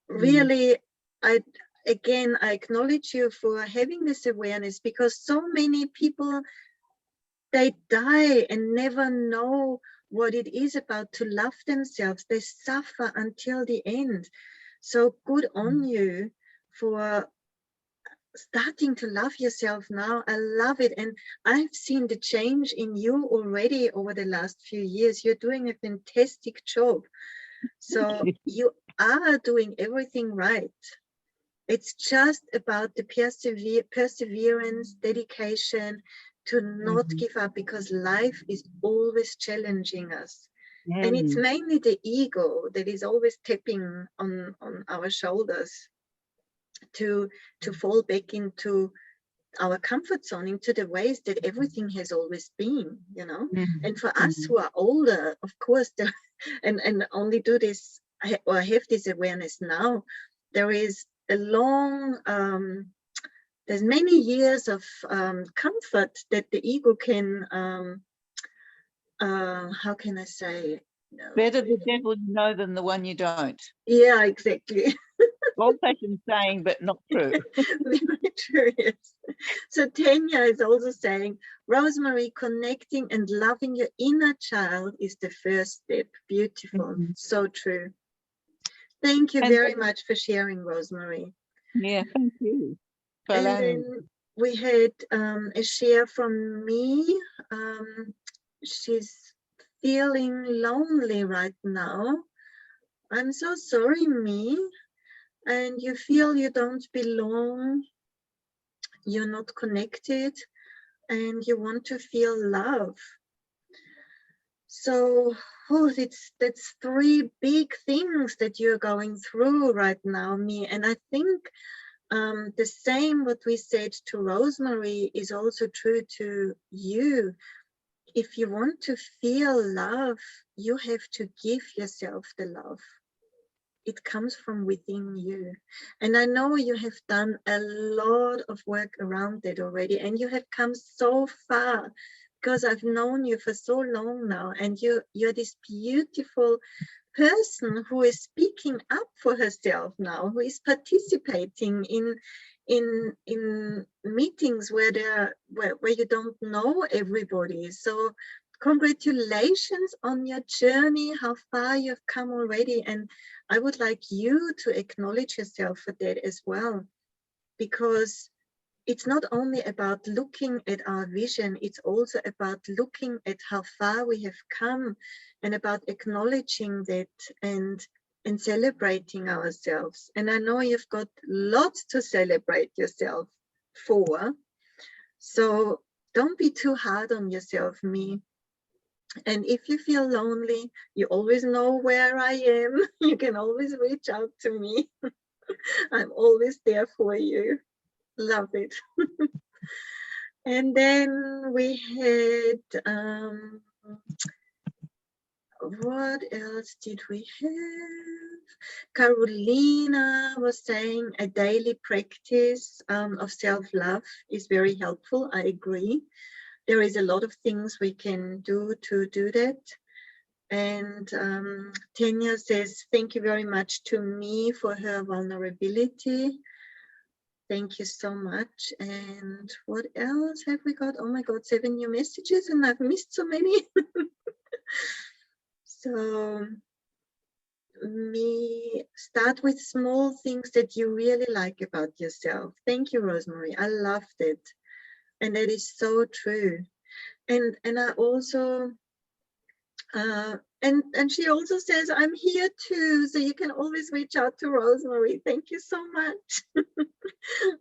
[SPEAKER 1] really, I acknowledge you for having this awareness, because so many people, they die and never know what it is about to love themselves. They suffer until the end. So good on you for starting to love yourself now. I love it. And I've seen the change in you already over the last few years. You're doing a fantastic job. So you are doing everything right. It's just about the perseverance, dedication, to not give up, because life is always challenging us. And it's mainly the ego that is always tapping on our shoulders to fall back into our comfort zone, into the ways that everything has always been, you know. And for us who are older, of course, and only do this or have this awareness now, there is a long there's many years of comfort that the ego can how can I say,
[SPEAKER 3] better the devil you know than the one you don't.
[SPEAKER 1] Yeah, exactly.
[SPEAKER 3] Old-fashioned saying, but not true.
[SPEAKER 1] Very true, yes. So Tanya is also saying, Rosemary, connecting and loving your inner child is the first step. Beautiful. So true. Thank you very much for sharing, Rosemary.
[SPEAKER 3] Yeah, thank you.
[SPEAKER 1] And then we had a share from Me. She's feeling lonely right now. I'm so sorry, Me. And you feel you don't belong, you're not connected, and you want to feel love. So that's three big things that you're going through right now, Me. And I think the same what we said to Rosemary is also true to you. If you want to feel love, you have to give yourself the love. It comes from within you. And I know you have done a lot of work around it already, and you have come so far, because I've known you for so long now, and you're this beautiful person who is speaking up for herself now, who is participating in meetings where you don't know everybody. So congratulations on your journey, how far you've come already. And I would like you to acknowledge yourself for that as well, because it's not only about looking at our vision, it's also about looking at how far we have come, and about acknowledging that and celebrating ourselves. And I know you've got lots to celebrate yourself for. So don't be too hard on yourself, Me. And if you feel lonely, you always know where I am. You can always reach out to me. I'm always there for you. Love it. And then we had what else did we have? Carolina was saying a daily practice of self-love is very helpful. I agree. There is a lot of things we can do to do that. And Tanya says, thank you very much to me for her vulnerability. Thank you so much. And what else have we got? Oh my God, 7 new messages and I've missed so many. So start with small things that you really like about yourself. Thank you, Rosemary. I loved it. And that is so true. And I also, and she also says, I'm here too. So you can always reach out to Rosemary. Thank you so much.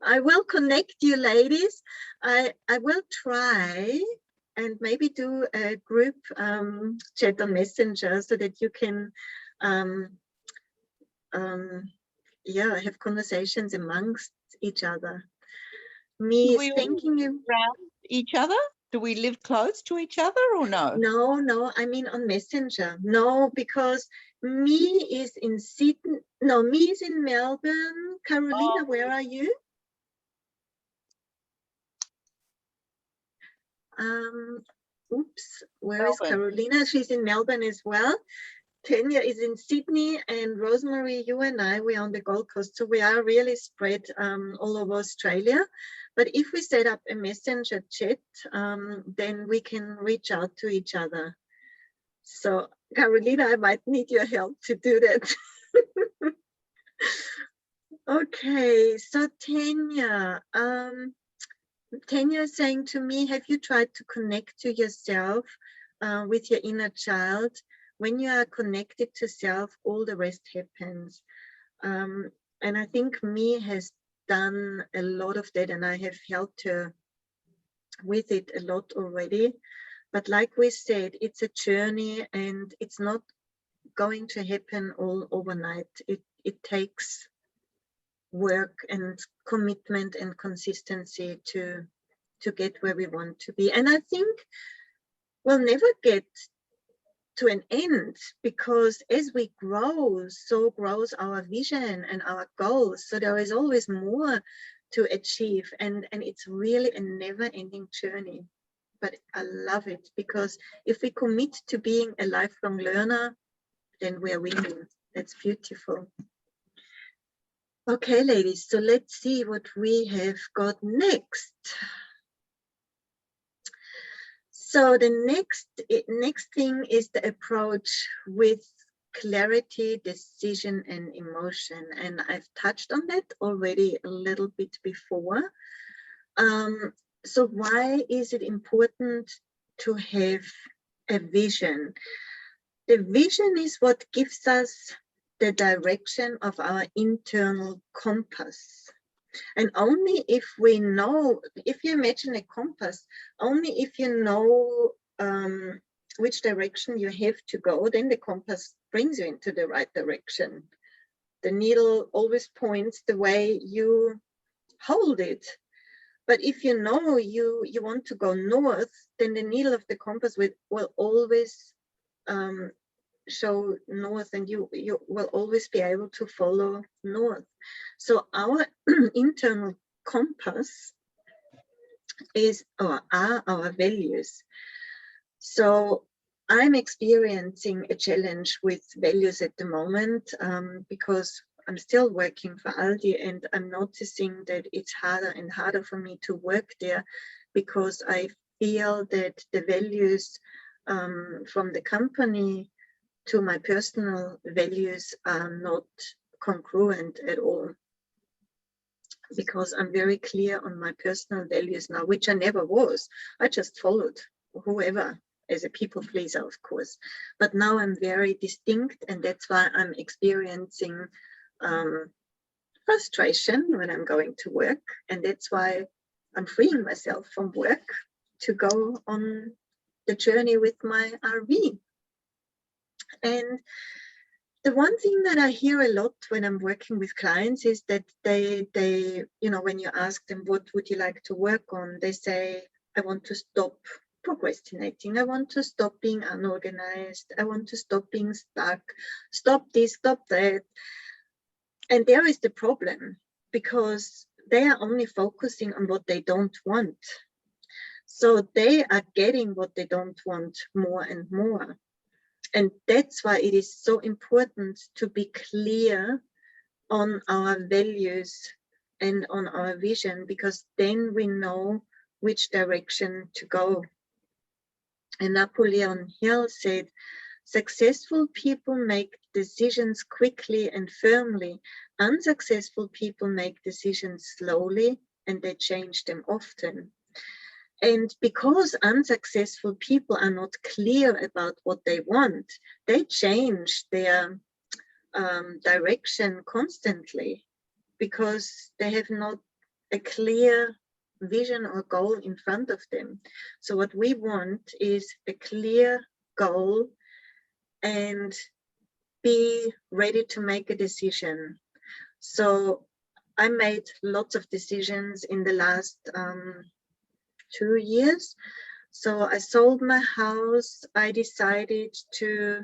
[SPEAKER 1] I will connect you, ladies. I will try and maybe do a group chat on Messenger so that you can yeah, have conversations amongst each other. Me is thanking you.
[SPEAKER 3] Around each other? Do we live close to each other or no?
[SPEAKER 1] No, I mean on Messenger. No, because me is in Sydney. No, me is in Melbourne. Carolina, where are you? Oops, where is Carolina? She's in Melbourne as well. Tanya is in Sydney, and Rosemary, you and I, we're on the Gold Coast, so we are really spread all over Australia. But if we set up a messenger chat, then we can reach out to each other. So Carolina, I might need your help to do that. Okay, so Tanya, Tanya is saying to me, have you tried to connect to yourself with your inner child? When you are connected to self, all the rest happens. And I think me has done a lot of that, and I have helped her with it a lot already. But like we said, it's a journey and it's not going to happen all overnight. It takes work and commitment and consistency to get where we want to be. And I think we'll never get to an end, because as we grow, so grows our vision and our goals. So there is always more to achieve, and it's really a never-ending journey. But I love it, because if we commit to being a lifelong learner, then we're winning. That's beautiful. Okay, ladies, so let's see what we have got next. So the next thing is the approach with clarity, decision, and emotion. And I've touched on that already a little bit before. So why is it important to have a vision? The vision is what gives us the direction of our internal compass. And only if we know, if you imagine a compass, only if you know which direction you have to go, then the compass brings you into the right direction. The needle always points the way you hold it. But if you know you want to go north, then the needle of the compass will always show north, and you will always be able to follow north. So our internal compass are our values. So I'm experiencing a challenge with values at the moment, because I'm still working for Aldi, and I'm noticing that it's harder and harder for me to work there, because I feel that the values from the company to my personal values are not congruent at all, because I'm very clear on my personal values now, which I never was. I just followed whoever as a people pleaser, of course. But now I'm very distinct, and that's why I'm experiencing frustration when I'm going to work. And that's why I'm freeing myself from work to go on the journey with my RV. And the one thing that I hear a lot when I'm working with clients is that they when you ask them, what would you like to work on? They say, I want to stop procrastinating. I want to stop being unorganized. I want to stop being stuck. Stop this, stop that. And there is the problem, because they are only focusing on what they don't want. So they are getting what they don't want more and more. And that's why it is so important to be clear on our values and on our vision, because then we know which direction to go. And Napoleon Hill said, successful people make decisions quickly and firmly. Unsuccessful people make decisions slowly and they change them often. And because unsuccessful people are not clear about what they want, they change their direction constantly, because they have not a clear vision or goal in front of them. So what we want is a clear goal and be ready to make a decision. So I made lots of decisions in the last 2 years. So I sold my house. I decided to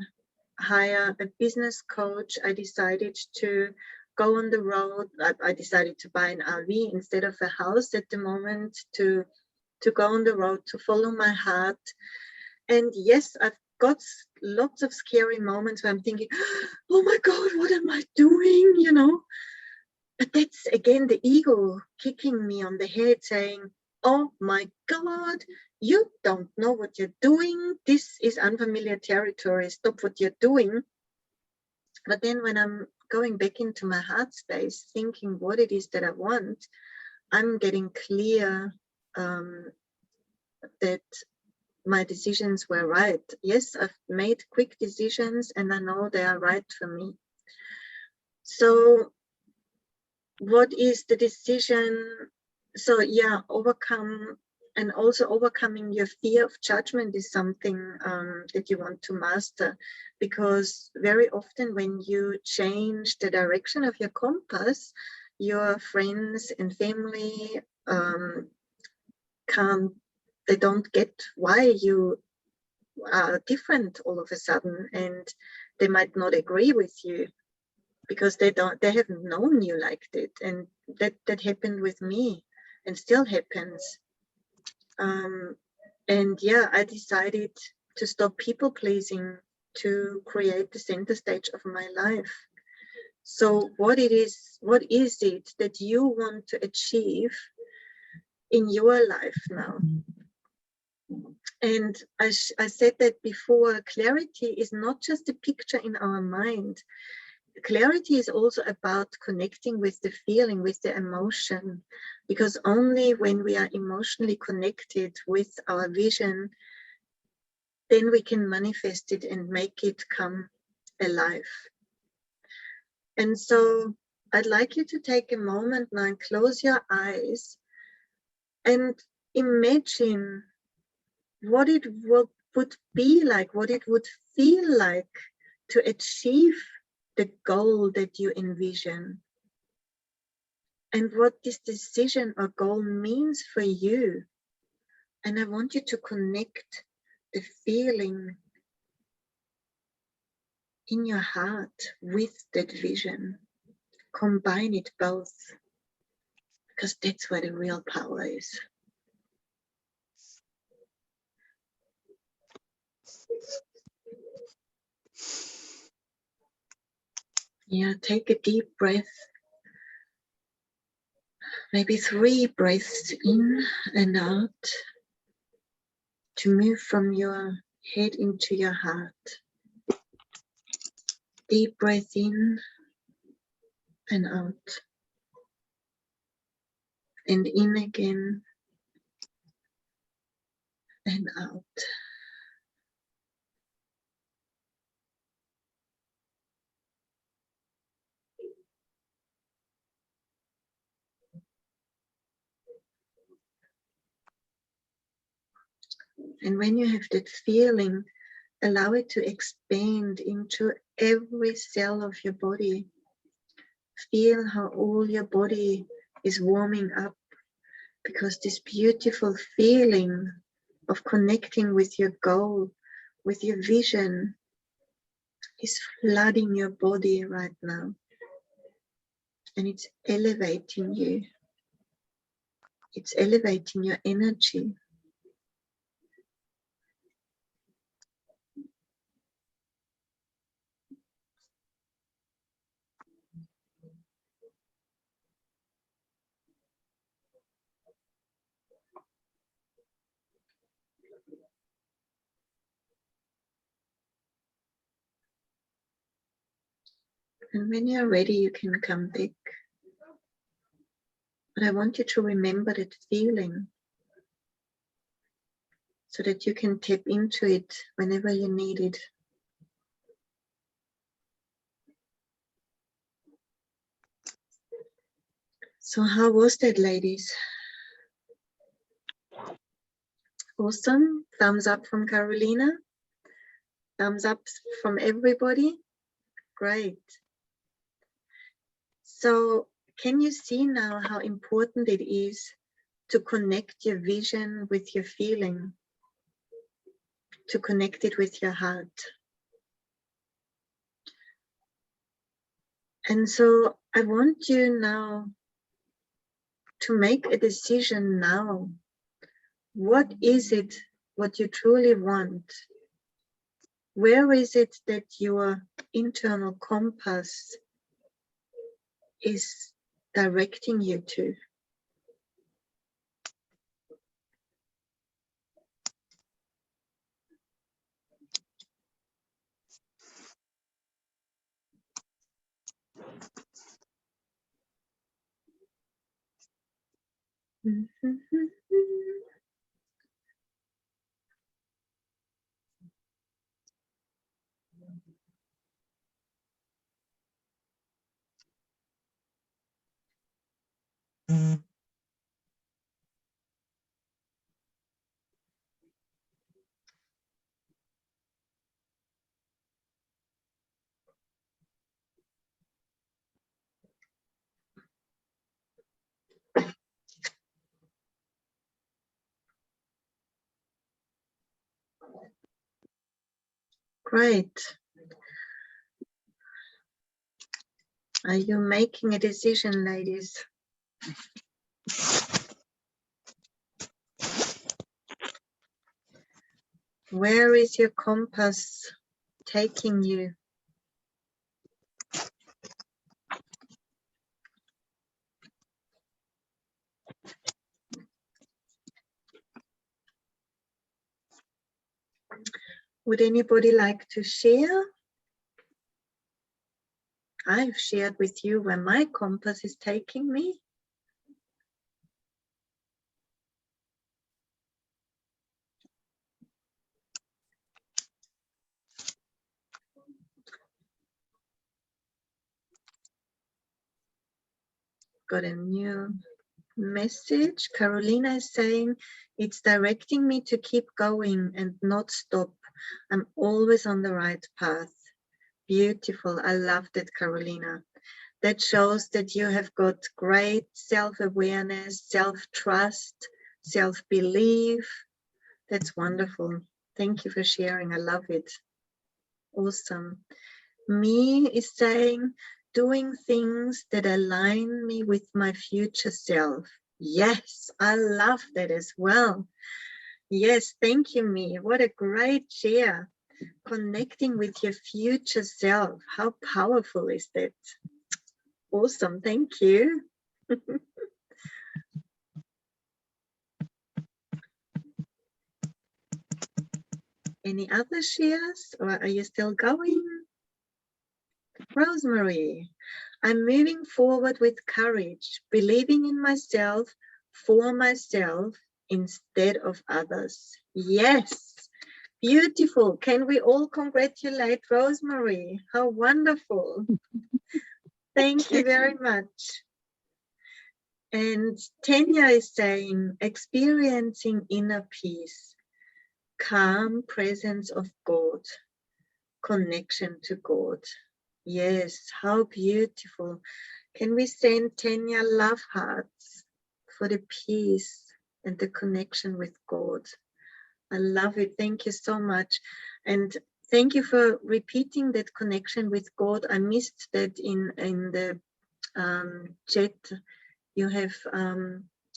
[SPEAKER 1] hire a business coach. I decided to go on the road. I decided to buy an RV instead of a house at the moment, to go on the road, to follow my heart. And yes, I've got lots of scary moments where I'm thinking, oh my God, what am I doing? You know, but that's again the ego kicking me on the head saying, oh my God, you don't know what you're doing. This is unfamiliar territory. Stop what you're doing. But then when I'm going back into my heart space, thinking what it is that I want, I'm getting clear that my decisions were right. Yes, I've made quick decisions and I know they are right for me. So what is the decision? So yeah, overcoming your fear of judgment is something that you want to master, because very often when you change the direction of your compass, your friends and family they don't get why you are different all of a sudden, and they might not agree with you because they haven't known you like that. And that happened with me and still happens. And yeah, I decided to stop people pleasing, to create the center stage of my life. So what is it that you want to achieve in your life now? And I said that before, clarity is not just a picture in our mind. Clarity is also about connecting with the feeling, with the emotion, because only when we are emotionally connected with our vision, then we can manifest it and make it come alive. And so I'd like you to take a moment now and close your eyes and imagine what it would be like, what it would feel like to achieve the goal that you envision, and what this decision or goal means for you. And I want you to connect the feeling in your heart with that vision. Combine it both, because that's where the real power is. Yeah, take a deep breath. Maybe 3 breaths in and out to move from your head into your heart. Deep breath in and out. And in again and out. And when you have that feeling, allow it to expand into every cell of your body. Feel how all your body is warming up, because this beautiful feeling of connecting with your goal, with your vision, is flooding your body right now. And it's elevating you. It's elevating your energy. And when you're ready, you can come back. But I want you to remember that feeling so that you can tap into it whenever you need it. So how was that, ladies? Awesome. Thumbs up from Carolina. Thumbs up from everybody. Great. So can you see now how important it is to connect your vision with your feeling, to connect it with your heart? And so I want you now to make a decision now. What is it what you truly want? Where is it that your internal compass is directing you to? Great. Are you making a decision, ladies? Where is your compass taking you? Would anybody like to share? I've shared with you where my compass is taking me. Got a new message. Carolina is saying, it's directing me to keep going and not stop. I'm always on the right path. Beautiful. I love that, Carolina. That shows that you have got great self-awareness, self-trust, self-belief. That's wonderful. Thank you for sharing. I love it. Awesome. Me is saying, doing things that align me with my future self. Yes, I love that as well. Yes, thank you, Me. What a great share. Connecting with your future self. How powerful is that? Awesome, thank you. Any other shares, or are you still going? Rosemary, I'm moving forward with courage, believing in myself, for myself, instead of others. Yes, beautiful. Can we all congratulate Rosemary? How wonderful. Thank you very much. And Tanya is saying, experiencing inner peace, calm presence of God, connection to God. Yes, how beautiful. Can we send Tanya love hearts for the peace and the connection with God? I love it. Thank you so much. And thank you for repeating that connection with God. I missed that in the chat. You have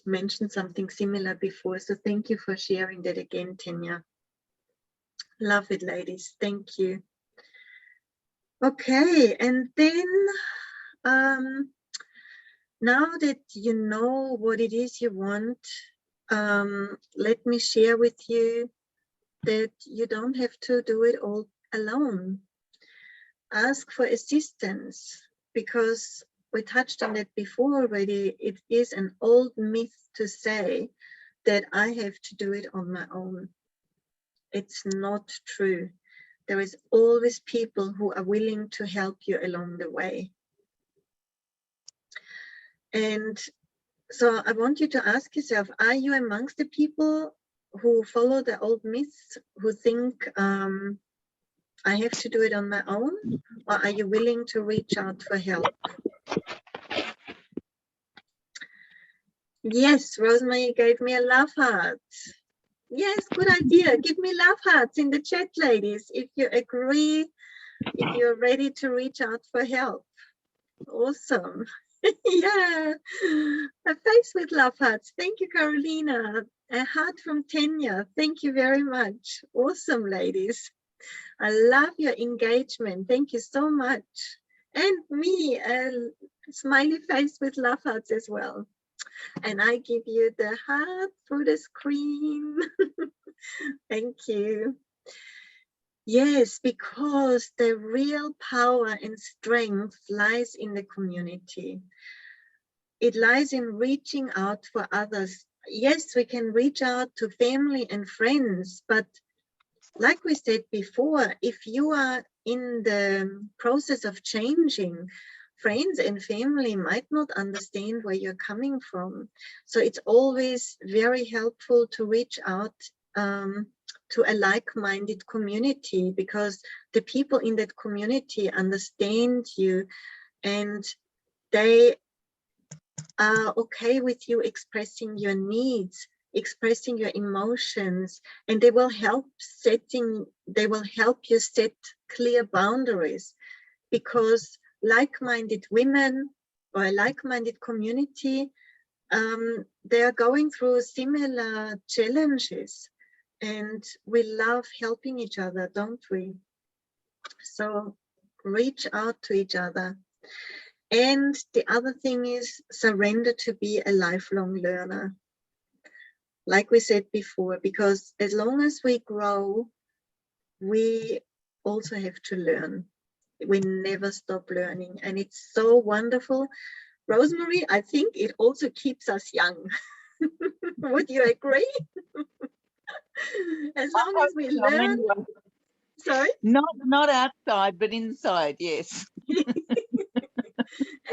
[SPEAKER 1] mentioned something similar before. So thank you for sharing that again, Tanya. Love it, ladies. Thank you. Okay, and then now that you know what it is you want, let me share with you that you don't have to do it all alone. Ask for assistance, because we touched on that before already. It is an old myth to say that I have to do it on my own. It's not true. There is always people who are willing to help you along the way. And so I want you to ask yourself, are you amongst the people who follow the old myths, who think I have to do it on my own, or are you willing to reach out for help? Yes, Rosemary gave me a love heart. Yes, good idea. Give me love hearts in the chat, ladies, if you agree, if you're ready to reach out for help. Awesome. Yeah, a face with love hearts. Thank you, Carolina. A heart from Tanya. Thank you very much. Awesome, ladies. I love your engagement. Thank you so much. And me, a smiley face with love hearts as well. And I give you the heart through the screen. Thank you. Yes, because the real power and strength lies in the community. It lies in reaching out for others. Yes, we can reach out to family and friends, but like we said before, if you are in the process of changing, friends and family might not understand where you're coming from. So it's always very helpful to reach out to a like-minded community, because the people in that community understand you and they are okay with you expressing your needs, expressing your emotions, and they will help you set clear boundaries, because like-minded women or a like-minded community, they are going through similar challenges, and we love helping each other, don't we? So reach out to each other. And the other thing is surrender to be a lifelong learner. Like we said before, because as long as we grow, we also have to learn. We never stop learning, and it's so wonderful. Rosemary, I think it also keeps us young. Would you agree? As long as we learn. Sorry?
[SPEAKER 3] Not outside, but inside, yes.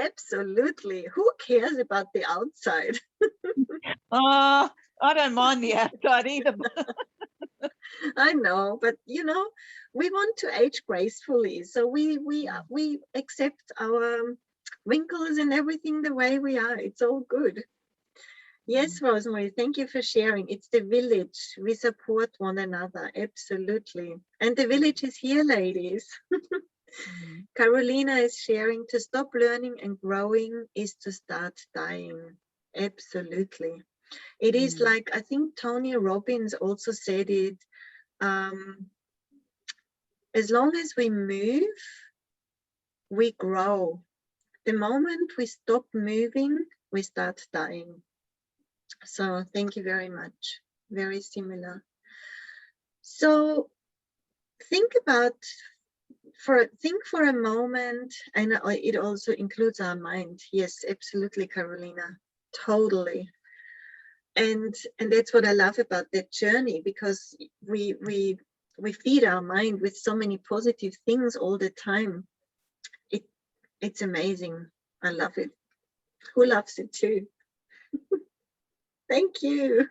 [SPEAKER 1] Absolutely. Who cares about the outside?
[SPEAKER 3] I don't mind the outside either.
[SPEAKER 1] I know, but you know, we want to age gracefully, so we accept our wrinkles and everything the way we are. It's all good. Yes, Rosemary, thank you for sharing. It's the village. We support one another. Absolutely. And the village is here, ladies. Carolina is sharing, to stop learning and growing is to start dying. Absolutely. It is like, I think Tony Robbins also said it, as long as we move, we grow. The moment we stop moving, we start dying. So thank you very much. Very similar. So think for a moment, and it also includes our mind. Yes, absolutely, Carolina, totally. And that's what I love about that journey, because we feed our mind with so many positive things all the time. It's amazing. I love it. Who loves it too? Thank you.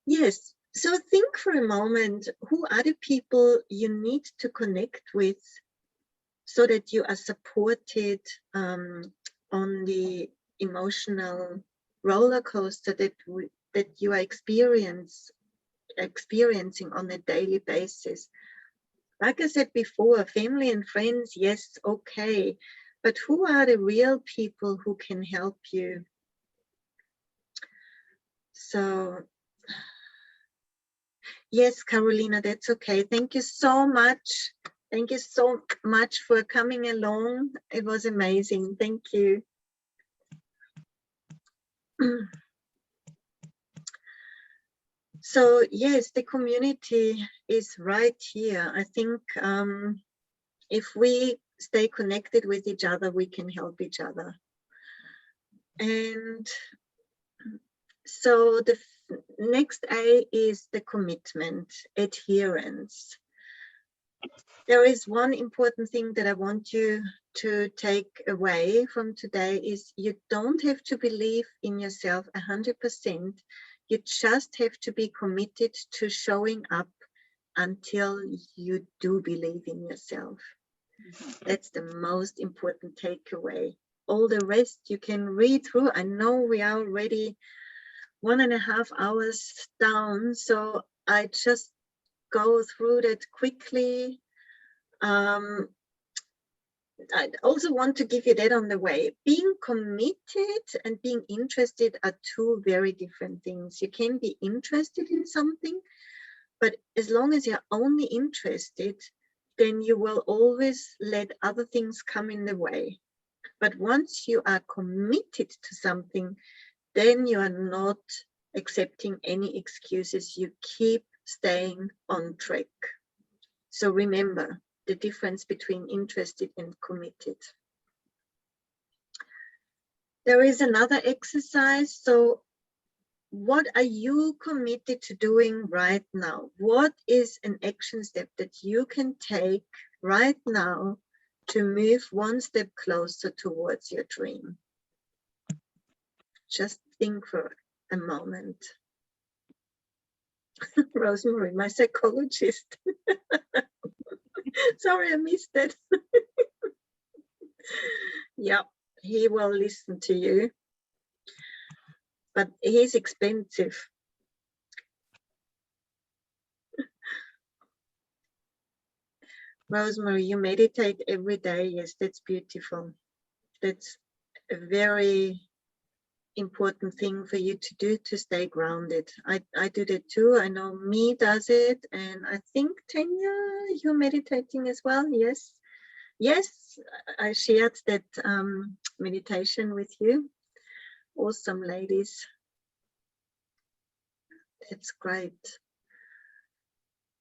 [SPEAKER 1] Yes. So think for a moment, who are the people you need to connect with so that you are supported on the emotional roller coaster that you are experiencing experiencing on a daily basis. Like I said before, family and friends, yes, okay, but who are the real people who can help you? So yes, Carolina, that's okay. Thank you so much. Thank you so much for coming along. It was amazing. Thank you. So yes, the community is right here. I think if we stay connected with each other, we can help each other. And so the next A is the commitment, adherence. There is one important thing that I want you to take away from today is you don't have to believe in yourself 100%. You just have to be committed to showing up until you do believe in yourself. That's the most important takeaway. All the rest you can read through. I know we are already 1.5 hours down, so I just go through that quickly. I also want to give you that on the way. Being committed and being interested are two very different things. You can be interested in something, but as long as you're only interested, then you will always let other things come in the way. But once you are committed to something, then you are not accepting any excuses. You keep staying on track. So remember the difference between interested and committed. There is another exercise. So what are you committed to doing right now? What is an action step that you can take right now to move one step closer towards your dream? Just think for a moment. Rosemary, my psychologist. Sorry, I missed that. Yeah, he will listen to you, but he's expensive. Rosemary, you meditate every day. Yes, that's beautiful. That's a very important thing for you to do to stay grounded. I do that too. I know me does it, and I think Tanya, you're meditating as well. Yes, yes, I shared that meditation with you. Awesome, ladies. That's great.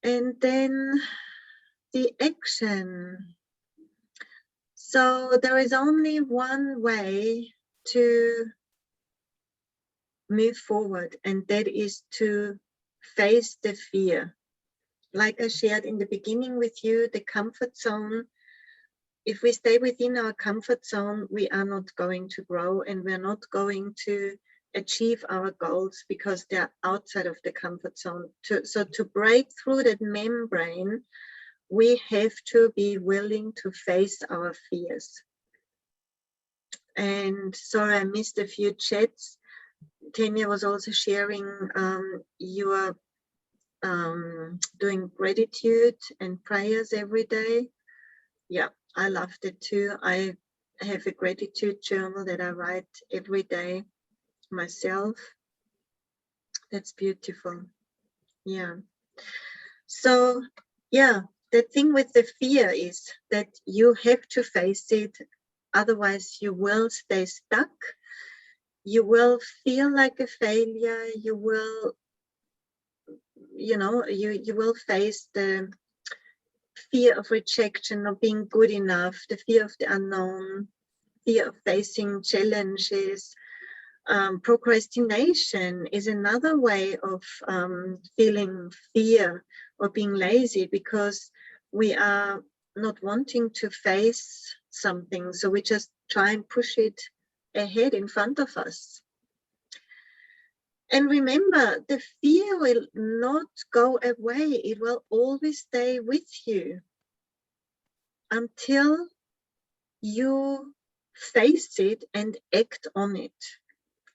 [SPEAKER 1] And then the action. So there is only one way to move forward, and that is to face the fear. Like I shared in the beginning with you, the comfort zone. If we stay within our comfort zone, we are not going to grow, and we're not going to achieve our goals because they're outside of the comfort zone. So to break through that membrane, we have to be willing to face our fears. And sorry, I missed a few chats. Tanya was also sharing you are doing gratitude and prayers every day. Yeah, I loved it too. I have a gratitude journal that I write every day myself. That's beautiful. Yeah. So yeah, the thing with the fear is that you have to face it, otherwise you will stay stuck. You will feel like a failure. You will, you know, you will face the fear of rejection, of being good enough, the fear of the unknown, fear of facing challenges. Procrastination is another way of feeling fear or being lazy, because we are not wanting to face something, so we just try and push it ahead in front of us. And remember, the fear will not go away. It will always stay with you until you face it and act on it.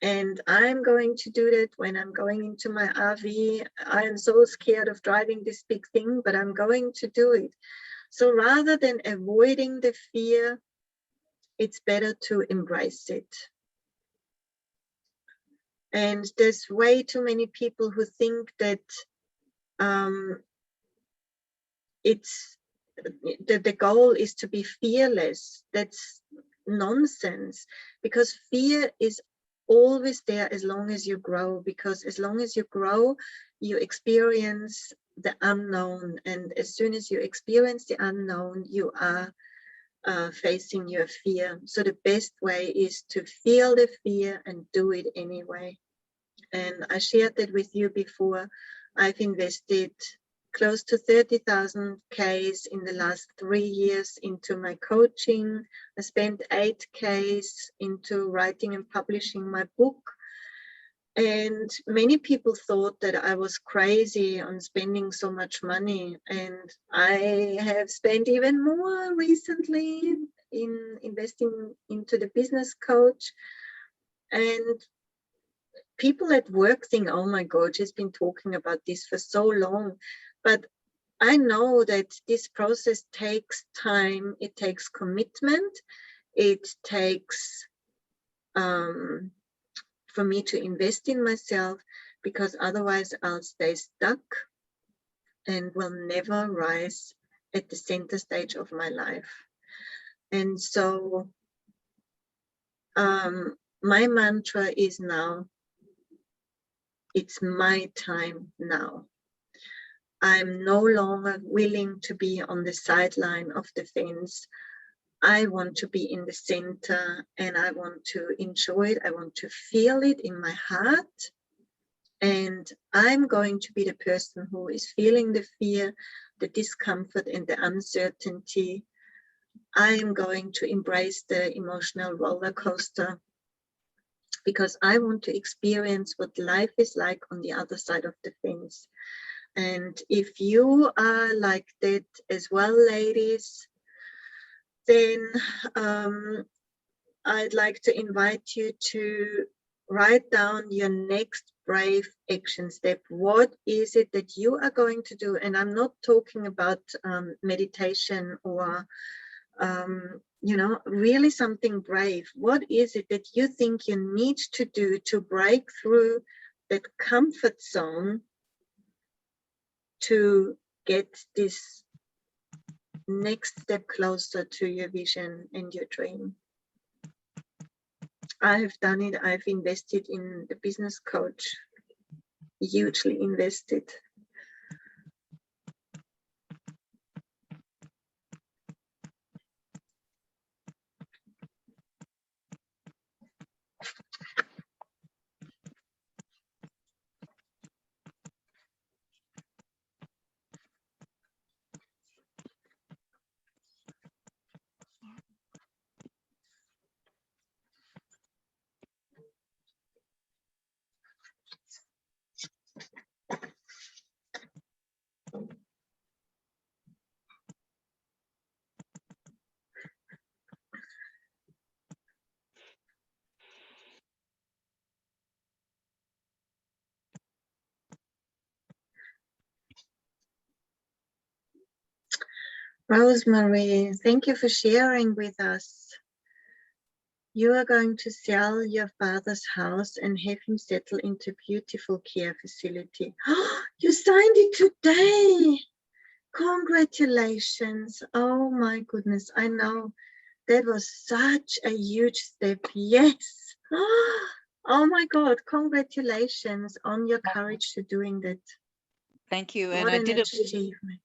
[SPEAKER 1] And I'm going to do that when I'm going into my RV. I am so scared of driving this big thing, but I'm going to do it. So rather than avoiding the fear, it's better to embrace it. And there's way too many people who think that the goal is to be fearless. That's nonsense, because fear is always there as long as you grow, because as long as you grow, you experience the unknown, and as soon as you experience the unknown, you are facing your fear. So the best way is to feel the fear and do it anyway. And I shared that with you before. I've invested close to 30,000 Ks in the last 3 years into my coaching. I spent 8 Ks into writing and publishing my book. And many people thought that I was crazy on spending so much money. And I have spent even more recently in investing into the business coach. And people at work think, oh my God, she's been talking about this for so long. But I know that this process takes time, it takes commitment, it takes for me to invest in myself, because otherwise I'll stay stuck and will never rise at the center stage of my life. And so my mantra is now, it's my time now. I'm no longer willing to be on the sideline of the fence. I want to be in the center, and I want to enjoy it. I want to feel it in my heart. And I'm going to be the person who is feeling the fear, the discomfort, and the uncertainty. I am going to embrace the emotional roller coaster, because I want to experience what life is like on the other side of the fence. And if you are like that as well, ladies, then I'd like to invite you to write down your next brave action step. What is it that you are going to do? And I'm not talking about meditation or, you know, really something brave. What is it that you think you need to do to break through that comfort zone to get this next step closer to your vision and your dream? I have done it. I've invested in the business coach, hugely invested. Rosemary, thank you for sharing with us. You are going to sell your father's house and have him settle into a beautiful care facility. You signed it today. Congratulations. Oh my goodness. I know that was such a huge step. Yes. Oh my God. Congratulations on your courage to doing that.
[SPEAKER 3] Thank you.
[SPEAKER 1] What
[SPEAKER 3] And I
[SPEAKER 1] an
[SPEAKER 3] did it.
[SPEAKER 1] achievement.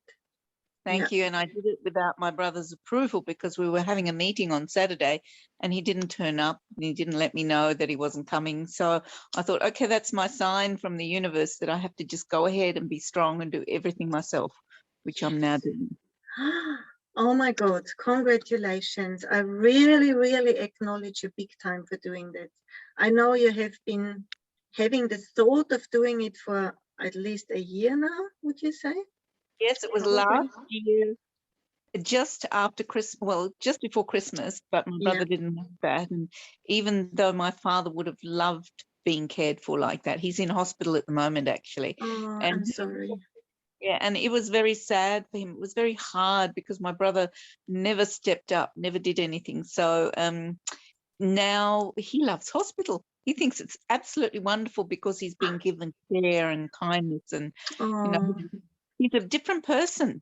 [SPEAKER 3] Thank you. And I did it without my brother's approval, because we were having a meeting on Saturday and he didn't turn up and he didn't let me know that he wasn't coming. So I thought, okay, that's my sign from the universe that I have to just go ahead and be strong and do everything myself, which I'm now doing.
[SPEAKER 1] Oh my God, congratulations. I really, really acknowledge you big time for doing that. I know you have been having the thought of doing it for at least a year now, would you say?
[SPEAKER 3] Yes, it was
[SPEAKER 1] Probably.
[SPEAKER 3] last year. just after Christmas, well, just before Christmas, but my
[SPEAKER 1] Yeah.
[SPEAKER 3] brother didn't know that. And even though my father would have loved being cared for like that, he's in hospital at the moment, actually.
[SPEAKER 1] Oh,
[SPEAKER 3] And
[SPEAKER 1] I'm sorry.
[SPEAKER 3] yeah, and it was very sad for him. It was very hard because my brother never stepped up, never did anything. So now he loves hospital. He thinks it's absolutely wonderful because he's been given care and kindness, and you know,
[SPEAKER 1] Oh,
[SPEAKER 3] he's a different person.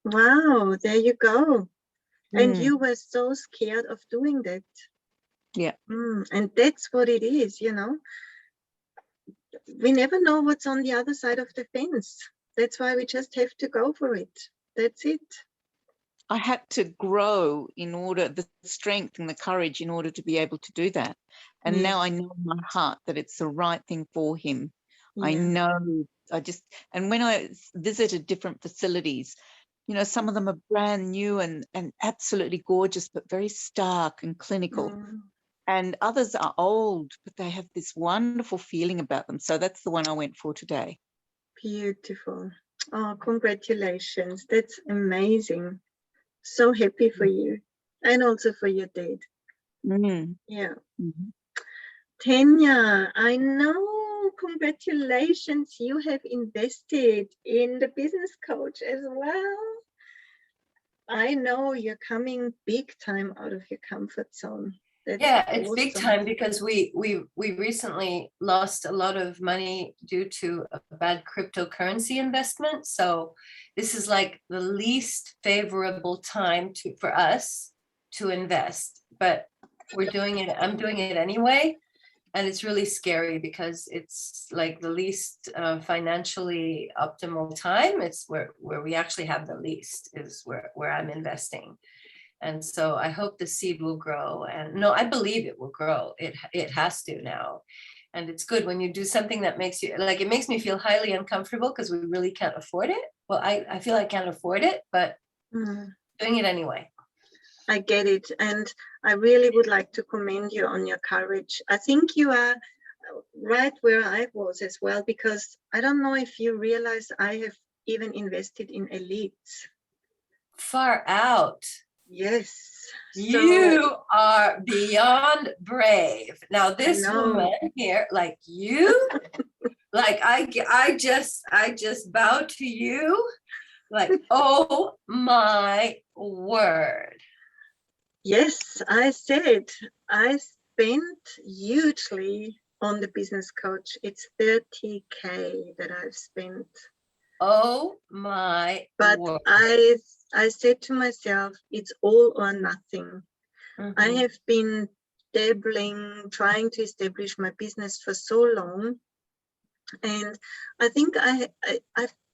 [SPEAKER 1] wow, there you go. And
[SPEAKER 3] Mm,
[SPEAKER 1] you were so scared of doing that.
[SPEAKER 3] yeah.
[SPEAKER 1] And that's what it is, you know. We never know what's on the other side of the fence. That's why we just have to go for it. That's it.
[SPEAKER 3] I had to grow in order, the strength and the courage in order to be able to do that. And now I
[SPEAKER 1] Yes.
[SPEAKER 3] know in my heart that it's the right thing for him. I
[SPEAKER 1] Yeah.
[SPEAKER 3] know, and when I visited different facilities, you know, some of them are brand new and absolutely gorgeous, but very stark and clinical.
[SPEAKER 1] Mm,
[SPEAKER 3] And others are old, but they have this wonderful feeling about them. So that's the one I went for today.
[SPEAKER 1] beautiful. Oh, congratulations. That's amazing. So happy for you and also for your dad.
[SPEAKER 3] Mm.
[SPEAKER 1] Yeah.
[SPEAKER 3] Mhm.
[SPEAKER 1] Tanya, I know, congratulations. You have invested in the business coach as well. I know you're coming big time out of your comfort zone. That's
[SPEAKER 4] Yeah, it's big
[SPEAKER 1] awesome.
[SPEAKER 4] time because we recently lost a lot of money due to a bad cryptocurrency investment. So this is like the least favorable time for us to invest, but we're doing it. I'm doing it anyway. And it's really scary because it's like the least financially optimal time. It's where we actually have the least is where I'm investing. And so I hope the seed will grow. And no, I believe it will grow. It has to now. And it's good when you do something that makes you, like, it makes me feel highly uncomfortable because we really can't afford it. Well, I feel I can't afford it, but
[SPEAKER 1] Mm,
[SPEAKER 4] doing it anyway.
[SPEAKER 1] I get it. And I really would like to commend you on your courage. I think you are right where I was as well, because I don't know if you realize I have even invested in elites.
[SPEAKER 4] Far out.
[SPEAKER 1] Yes. So
[SPEAKER 4] You are beyond brave. Now, this
[SPEAKER 1] know.
[SPEAKER 4] woman here, like you, like I just bow to you. Like, oh my word.
[SPEAKER 1] Yes, I said I spent hugely on the business coach. It's 30K that I've spent.
[SPEAKER 4] Oh my
[SPEAKER 1] But
[SPEAKER 4] word.
[SPEAKER 1] I said to myself, it's all or nothing. I
[SPEAKER 4] Mhm.
[SPEAKER 1] have been dabbling, trying to establish my business for so long. And I think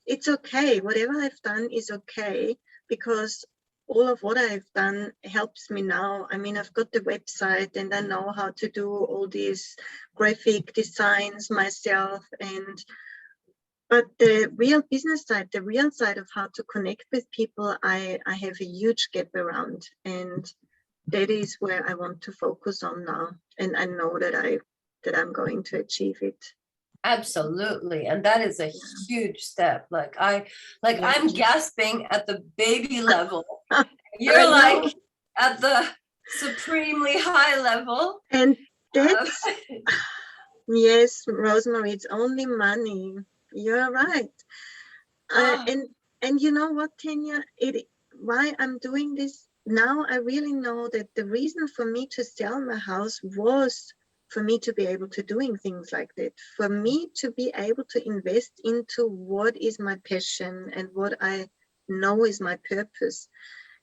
[SPEAKER 1] it's okay. Whatever I've done is okay, because all of what I've done helps me now. I mean, I've got the website and I know how to do all these graphic designs myself. But the real business side, the real side of how to connect with people, I have a huge gap around. And that is where I want to focus on now. And I know that I'm going to achieve it.
[SPEAKER 4] Absolutely. And that is a huge step. I'm gasping at the baby level. You're like at the supremely high level.
[SPEAKER 1] And that's, yes, Rosemary, it's only money. You're right. And you know what, Tanya, why I'm doing this now, I really know that the reason for me to sell my house was for me to be able to doing things like that, for me to be able to invest into what is my passion and what I know is my purpose.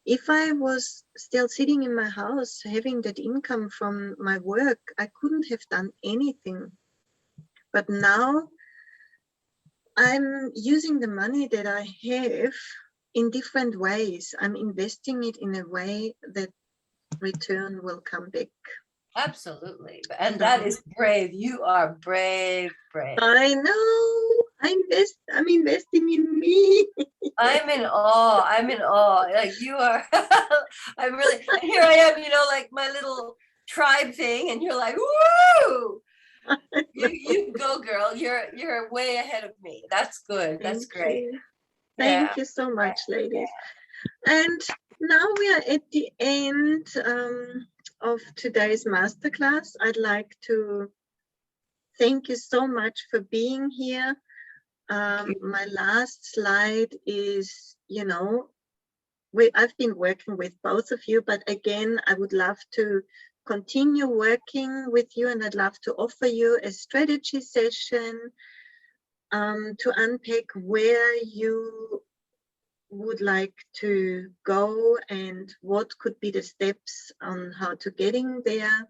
[SPEAKER 1] If I was still sitting in my house having that income from my work, I couldn't have done anything. But now I'm using the money that I have in different ways. I'm investing it in a way that return will come back.
[SPEAKER 4] Absolutely. And that is brave. You are brave.
[SPEAKER 1] I know. I'm investing in me.
[SPEAKER 4] I'm in awe. Like you are. I'm really, and here I am, like my little tribe thing, and you're like, woo! You go, girl. You're way ahead of me. That's good. That's great.
[SPEAKER 1] Thank you so much, ladies. And now we are at the end of today's masterclass. I'd like to thank you so much for being here. My last slide is, you know, I've been working with both of you, but again, I would love to continue working with you, and I'd love to offer you a strategy session to unpack where you would like to go and what could be the steps on how to getting there.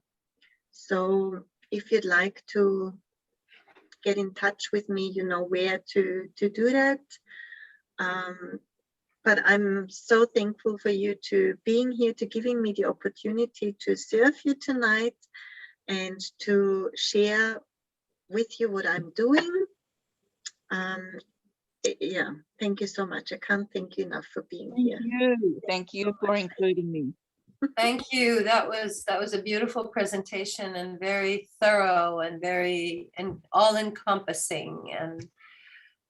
[SPEAKER 1] So if you'd like to get in touch with me, you know where to do that. But I'm so thankful for you to being here, to giving me the opportunity to serve you tonight and to share with you what I'm doing. Yeah, thank you so much. I can't thank you enough for being here.
[SPEAKER 3] Thank you for including me.
[SPEAKER 4] Thank you. That was a beautiful presentation and very thorough and very all encompassing, and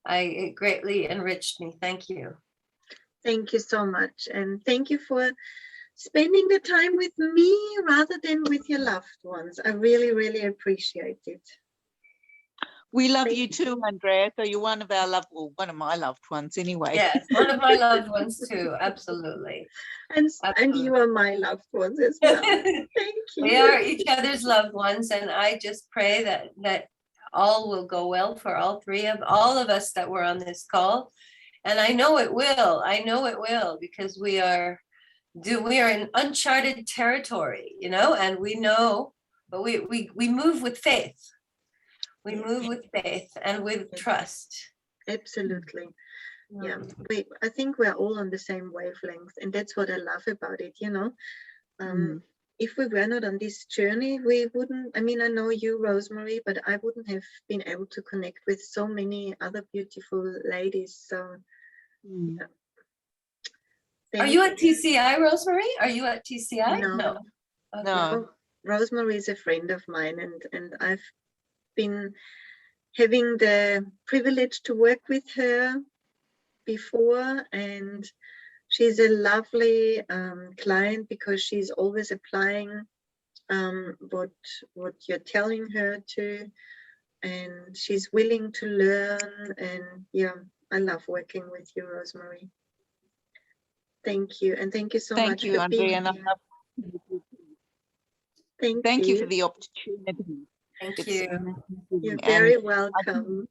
[SPEAKER 4] it greatly enriched me. Thank you.
[SPEAKER 1] Thank you so much, and thank you for spending the time with me rather than with your loved ones. I really, really appreciate it.
[SPEAKER 3] We love you too, Andrea. So you're one of my loved ones anyway.
[SPEAKER 4] Yes, one of my loved ones too. Absolutely.
[SPEAKER 1] And
[SPEAKER 4] Absolutely.
[SPEAKER 1] you are my loved ones as well. Thank you.
[SPEAKER 4] We are each other's loved ones, and I just pray that all will go well for all of us that were on this call. And I know it will. I know it will, because we are in uncharted territory, you know, and we know, but we move with faith. We move with faith and with trust.
[SPEAKER 1] Absolutely. Yeah, I think we're all on the same wavelength, and that's what I love about it, you know. If we were not on this journey, we wouldn't, I mean, I know you, Rosemary, but I wouldn't have been able to connect with so many other beautiful ladies. So yeah.
[SPEAKER 4] Are you at TCI, Rosemary? Are you at TCI?
[SPEAKER 1] No.
[SPEAKER 4] Okay.
[SPEAKER 3] No.
[SPEAKER 1] Rosemary is a friend of mine, and I've been having the privilege to work with her before, and she's a lovely client because she's always applying what you're telling her to, and she's willing to learn. And yeah, I love working with you, Rosemary. Thank you, and thank you so much.
[SPEAKER 3] Thank you, Andrea. And
[SPEAKER 1] Thank
[SPEAKER 3] you
[SPEAKER 1] you
[SPEAKER 3] for the opportunity.
[SPEAKER 4] Thank you.
[SPEAKER 1] You're very welcome.